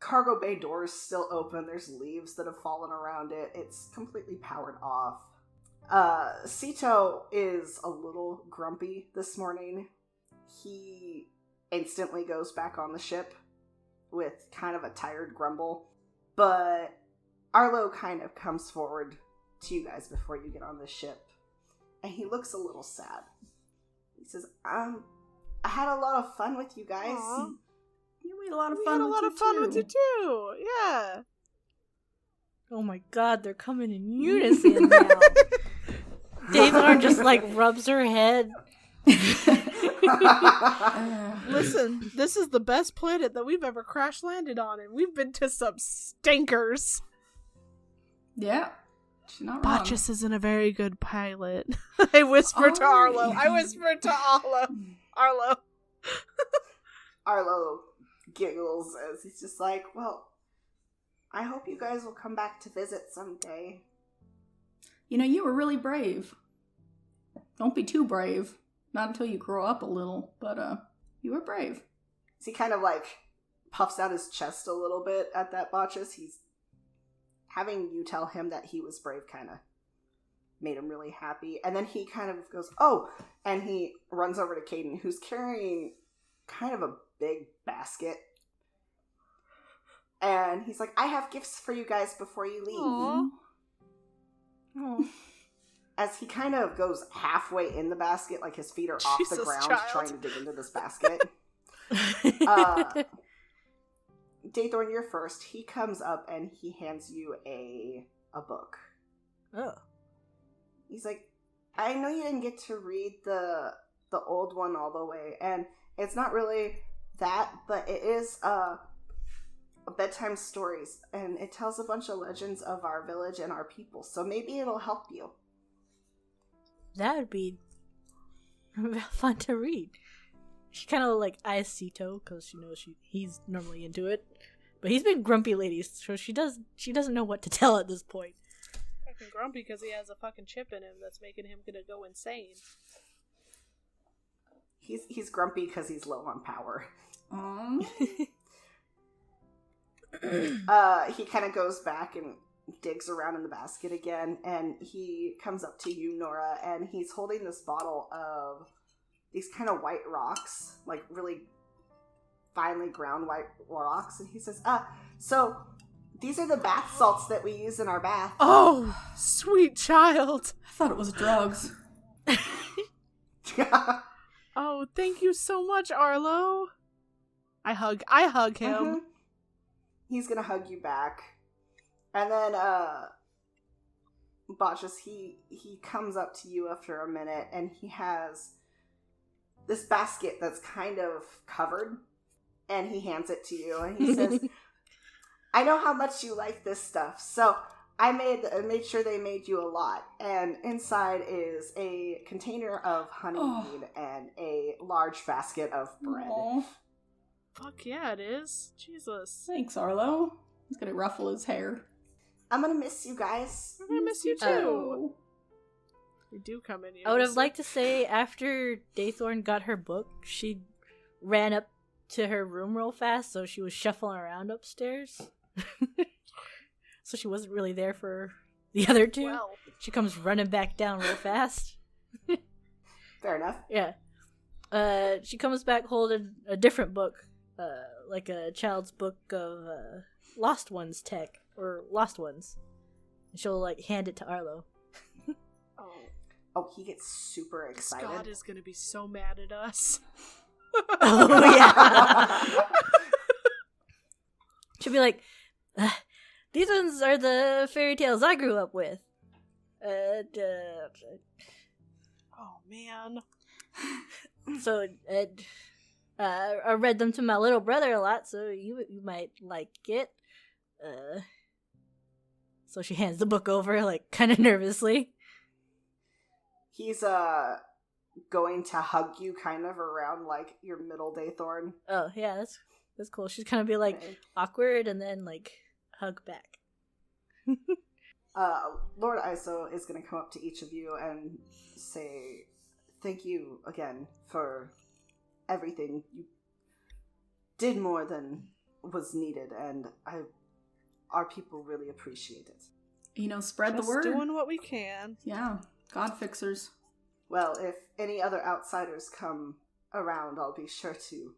[SPEAKER 1] cargo bay door is still open. There's leaves that have fallen around it. It's completely powered off. Sito is a little grumpy this morning. He instantly goes back on the ship with kind of a tired grumble. But Arlo kind of comes forward to you guys before you get on the ship. And he looks a little sad. He says, I had a lot of fun with you guys.
[SPEAKER 3] Aw.
[SPEAKER 2] Yeah, we had a lot of
[SPEAKER 3] We
[SPEAKER 2] fun
[SPEAKER 3] had a
[SPEAKER 2] with
[SPEAKER 3] lot
[SPEAKER 2] you
[SPEAKER 3] of fun
[SPEAKER 2] too.
[SPEAKER 3] with you too. Yeah.
[SPEAKER 4] Oh my god, they're coming in unison now. Daythorn just like rubs her head.
[SPEAKER 3] Listen, this is the best planet that we've ever crash landed on, and we've been to some stinkers.
[SPEAKER 2] Yeah. She's not wrong.
[SPEAKER 3] Botchus isn't a very good pilot. I whispered to
[SPEAKER 2] Oh.
[SPEAKER 3] Arlo. I whispered to Arlo.
[SPEAKER 1] Arlo giggles as he's just like, well, I hope you guys will come back to visit someday.
[SPEAKER 2] You know, you were really brave. Don't be too brave. Not until you grow up a little, but you were brave.
[SPEAKER 1] So he kind of like puffs out his chest a little bit at that, Botchus. He's having you tell him that he was brave kind of made him really happy. And then he kind of goes, oh, and he runs over to Caden, who's carrying kind of a big basket. And he's like, I have gifts for you guys before you leave.
[SPEAKER 3] Aww.
[SPEAKER 2] Oh.
[SPEAKER 1] As he kind of goes halfway in the basket, like his feet are off the
[SPEAKER 3] Jesus,
[SPEAKER 1] ground,
[SPEAKER 3] child.
[SPEAKER 1] trying to dig into this basket. Daythorn, you're first. He comes up and he hands you a book.
[SPEAKER 4] Oh.
[SPEAKER 1] He's like, I know you didn't get to read the old one all the way, and it's not really that, but it is a bedtime stories, and it tells a bunch of legends of our village and our people, so maybe it'll help you.
[SPEAKER 4] That would be fun to read. She kind of like eyes Sito because she knows he's normally into it, but he's been grumpy lately, so she doesn't know what to tell at this point.
[SPEAKER 3] Fucking grumpy because he has a fucking chip in him that's making him gonna go insane.
[SPEAKER 1] He's grumpy because he's low on power. He kind of goes back and digs around in the basket again, and he comes up to you, Nora, and he's holding this bottle of these kind of white rocks, like really finely ground white rocks, and he says, so these are the bath salts that we use in our bath.
[SPEAKER 3] Oh, sweet child.
[SPEAKER 2] I thought it was drugs.
[SPEAKER 3] Oh, thank you so much, Arlo. I hug him.
[SPEAKER 1] Mhm. He's gonna hug you back. And then, Botchus, he comes up to you after a minute, and he has this basket that's kind of covered, and he hands it to you, and he says, I know how much you like this stuff, so I made sure they made you a lot, and inside is a container of honeymead and a large basket of bread.
[SPEAKER 2] Aw.
[SPEAKER 3] Fuck yeah, it is. Jesus.
[SPEAKER 2] Thanks, Arlo. He's gonna ruffle his hair.
[SPEAKER 1] I'm gonna miss you guys.
[SPEAKER 3] We're gonna miss you too.
[SPEAKER 2] Oh.
[SPEAKER 3] We do come in here.
[SPEAKER 4] I would have liked to say after Daythorn got her book, she ran up to her room real fast, so she was shuffling around upstairs. So she wasn't really there for the other two.
[SPEAKER 3] Well,
[SPEAKER 4] She comes running back down real fast.
[SPEAKER 1] Fair enough.
[SPEAKER 4] Yeah. She comes back holding a different book, like a child's book of Lost Ones tech, or Lost Ones. And she'll like hand it to Arlo.
[SPEAKER 1] Oh, he gets super excited.
[SPEAKER 3] Scott is gonna be so mad at us.
[SPEAKER 4] Oh yeah. She'll be like, these ones are the fairy tales I grew up with.
[SPEAKER 3] Oh man.
[SPEAKER 4] So I read them to my little brother a lot, so you might like it. So she hands the book over, like kind of nervously.
[SPEAKER 1] He's going to hug you kind of around like your middle, Daythorn.
[SPEAKER 4] Oh yeah, that's cool. She's kind of be like awkward and then like hug back.
[SPEAKER 1] Lord Iso is going to come up to each of you and say, thank you again for everything. You did more than was needed, and our people really appreciate it.
[SPEAKER 2] You know, spread
[SPEAKER 3] Just
[SPEAKER 2] the word.
[SPEAKER 3] doing what we can.
[SPEAKER 2] Yeah, God fixers.
[SPEAKER 1] Well, if any other outsiders come around, I'll be sure to.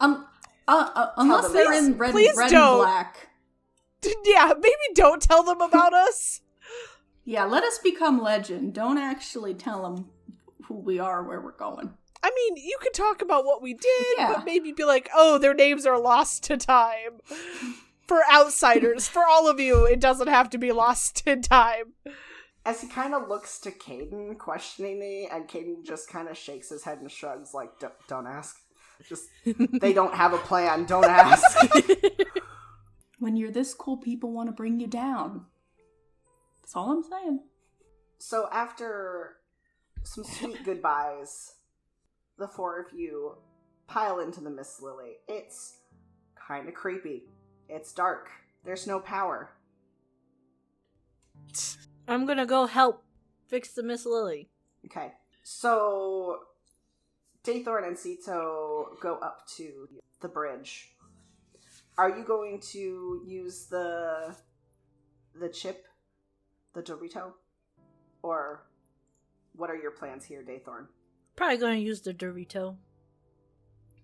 [SPEAKER 2] Unless
[SPEAKER 1] them
[SPEAKER 2] they're
[SPEAKER 1] about
[SPEAKER 2] in
[SPEAKER 1] it.
[SPEAKER 2] red
[SPEAKER 3] Please
[SPEAKER 2] and
[SPEAKER 3] don't.
[SPEAKER 2] black.
[SPEAKER 3] Yeah, maybe don't tell them about us.
[SPEAKER 2] Yeah, let us become legend. Don't actually tell them who we are, where we're going.
[SPEAKER 3] I mean, you could talk about what we did,
[SPEAKER 2] Yeah.
[SPEAKER 3] but maybe be like, oh, their names are lost to time. For outsiders, for all of you, it doesn't have to be lost in time.
[SPEAKER 1] As he kind of looks to Caden questioningly, and Caden just kind of shakes his head and shrugs like, don't ask. Just, they don't have a plan, don't ask.
[SPEAKER 2] When you're this cool, people want to bring you down. That's all I'm saying.
[SPEAKER 1] So after some sweet goodbyes, the four of you pile into the Miss Lily. It's kind of creepy. It's dark. There's no power.
[SPEAKER 4] I'm gonna go help fix the Miss Lily.
[SPEAKER 1] Okay. So Daythorn and Sito go up to the bridge. Are you going to use the chip, the Dorito? Or what are your plans here, Daythorn?
[SPEAKER 4] Probably going to use the Dorito. I'm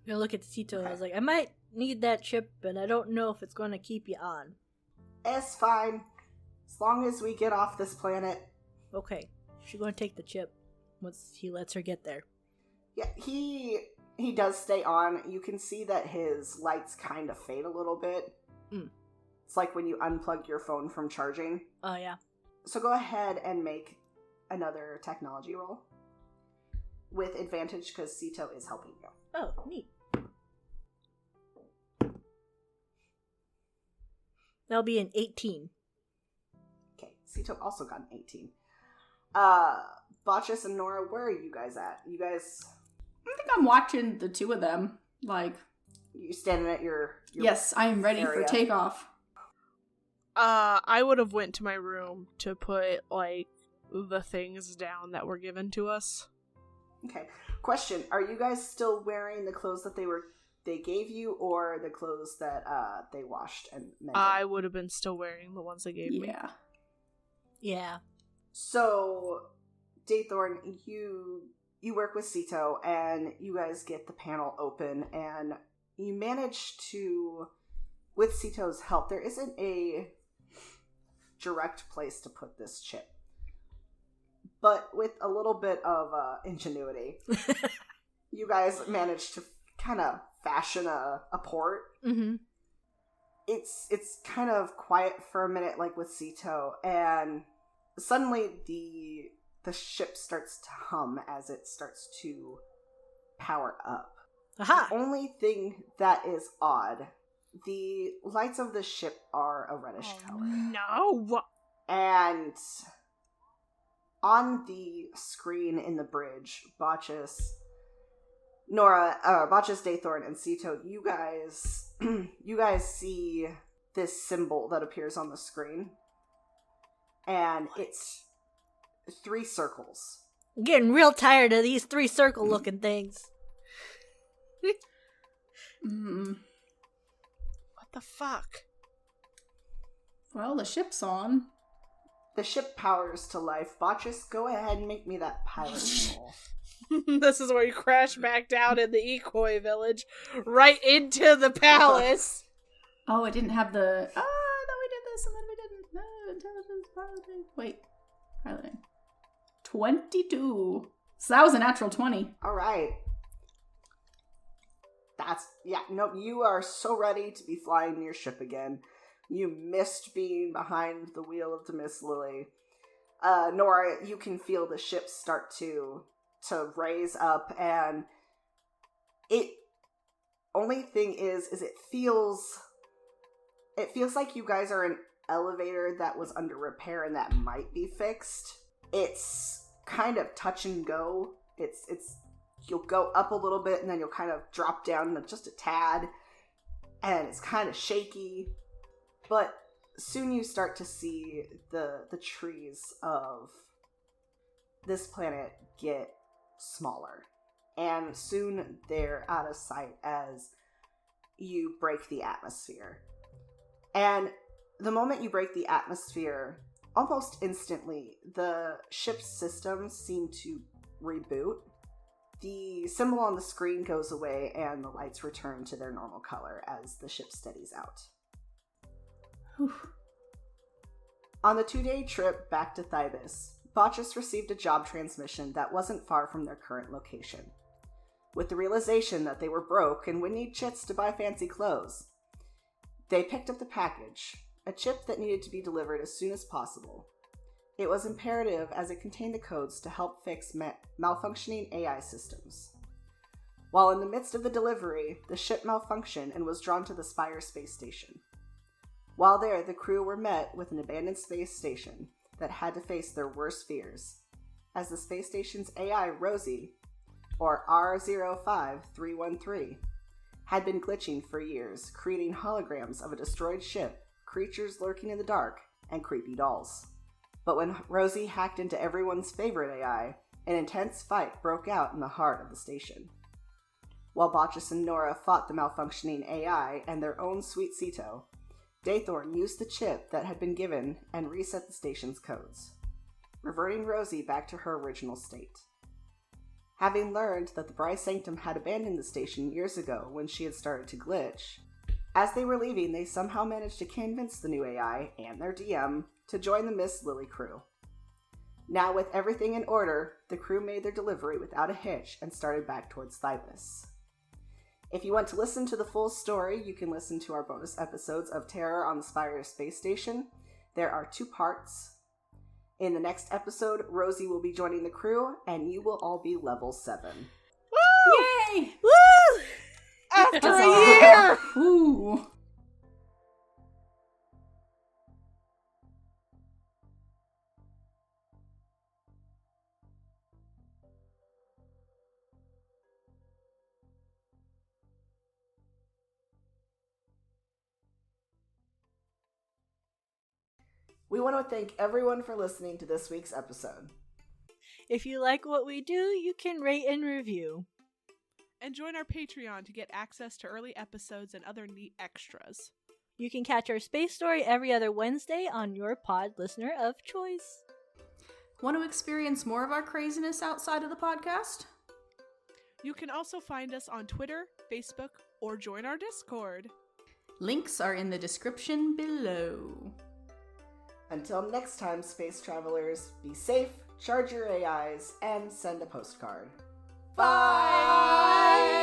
[SPEAKER 4] going to look at Sito.
[SPEAKER 1] Okay.
[SPEAKER 4] I was like, I might need that chip, and I don't know if it's going to keep you on.
[SPEAKER 1] It's fine. As long as we get off this planet.
[SPEAKER 4] Okay. She's going to take the chip once he lets her get there.
[SPEAKER 1] Yeah, he does stay on. You can see that his lights kind of fade a little bit.
[SPEAKER 4] Mm.
[SPEAKER 1] It's like when you unplug your phone from charging.
[SPEAKER 4] Oh, yeah.
[SPEAKER 1] So go ahead and make another technology roll. With advantage, because Sito is helping you.
[SPEAKER 4] Oh, neat. That'll be an 18.
[SPEAKER 1] Okay, Sito also got an 18. Botchus and Nora, where are you guys at? You guys...
[SPEAKER 2] I think I'm watching the two of them. Like,
[SPEAKER 1] You standing at your
[SPEAKER 2] yes, I am ready
[SPEAKER 1] area.
[SPEAKER 2] for takeoff.
[SPEAKER 3] I would have went to my room to put, like, the things down that were given to us.
[SPEAKER 1] Okay. Question, are you guys still wearing the clothes that they gave you, or the clothes that they washed and mended?
[SPEAKER 3] I would have been still wearing the ones they gave me.
[SPEAKER 2] Yeah.
[SPEAKER 4] Yeah.
[SPEAKER 1] So, Daythorn, you work with Sito, and you guys get the panel open, and you manage to, with Sito's help, there isn't a direct place to put this chip. But with a little bit of ingenuity, you guys managed to kind of fashion a port.
[SPEAKER 4] Mm-hmm.
[SPEAKER 1] It's kind of quiet for a minute, like with Sito, and suddenly the ship starts to hum as it starts to power up.
[SPEAKER 4] Aha!
[SPEAKER 1] The only thing that is odd, the lights of the ship are a reddish color.
[SPEAKER 3] No!
[SPEAKER 1] And on the screen in the bridge, Botchus, Daythorn, and Sito, you guys see this symbol that appears on the screen. And it's 3 circles.
[SPEAKER 4] I'm getting real tired of these 3 circle-looking things.
[SPEAKER 3] What the fuck?
[SPEAKER 2] Well, the ship's on.
[SPEAKER 1] The ship powers to life. Botchus, go ahead and make me that pilot roll.
[SPEAKER 3] This is where you crash back down in the Ikoi village, right into the palace.
[SPEAKER 2] Oh, I didn't have the... Oh, I thought we did this and then we didn't. No, intelligence piloting. Wait. Piloting. 22. So that was a natural 20.
[SPEAKER 1] All right. You are so ready to be flying your ship again. You missed being behind the wheel of Demis Lily. Nora, you can feel the ship start to raise up, and only thing is it feels like you guys are an elevator that was under repair and that might be fixed. It's kind of touch and go. It's you'll go up a little bit and then you'll kind of drop down just a tad, and it's kind of shaky. But soon you start to see the trees of this planet get smaller. And soon they're out of sight as you break the atmosphere. And the moment you break the atmosphere, almost instantly, the ship's systems seem to reboot. The symbol on the screen goes away and the lights return to their normal color as the ship steadies out.
[SPEAKER 2] Whew.
[SPEAKER 1] On the 2-day trip back to Thybus, Botchus received a job transmission that wasn't far from their current location. With the realization that they were broke and would need chits to buy fancy clothes, they picked up the package, a chip that needed to be delivered as soon as possible. It was imperative as it contained the codes to help fix malfunctioning AI systems. While in the midst of the delivery, the ship malfunctioned and was drawn to the Spire space station. While there, the crew were met with an abandoned space station that had to face their worst fears, as the space station's AI, Rosie, or R05313, had been glitching for years, creating holograms of a destroyed ship, creatures lurking in the dark, and creepy dolls. But when Rosie hacked into everyone's favorite AI, an intense fight broke out in the heart of the station. While Botchus and Nora fought the malfunctioning AI and their own Sweet Ceto, Daythorn used the chip that had been given and reset the station's codes, reverting Rosie back to her original state. Having learned that the Bry Sanctum had abandoned the station years ago when she had started to glitch, as they were leaving, they somehow managed to convince the new AI and their DM to join the Miss Lily crew. Now, with everything in order, the crew made their delivery without a hitch and started back towards Thylus. If you want to listen to the full story, you can listen to our bonus episodes of Terror on the Spire Space Station. There are 2 parts. In the next episode, Rosie will be joining the crew, and you will all be level 7.
[SPEAKER 3] Woo!
[SPEAKER 2] Yay!
[SPEAKER 4] Woo!
[SPEAKER 3] After a year!
[SPEAKER 2] Ooh.
[SPEAKER 1] We want to thank everyone for listening to this week's episode.
[SPEAKER 4] If you like what we do, you can rate and review.
[SPEAKER 3] And join our Patreon to get access to early episodes and other neat extras.
[SPEAKER 4] You can catch our space story every other Wednesday on your pod listener of choice.
[SPEAKER 2] Want to experience more of our craziness outside of the podcast?
[SPEAKER 3] You can also find us on Twitter, Facebook, or join our Discord.
[SPEAKER 2] Links are in the description below.
[SPEAKER 1] Until next time, space travelers, be safe, charge your AIs, and send a postcard. Bye!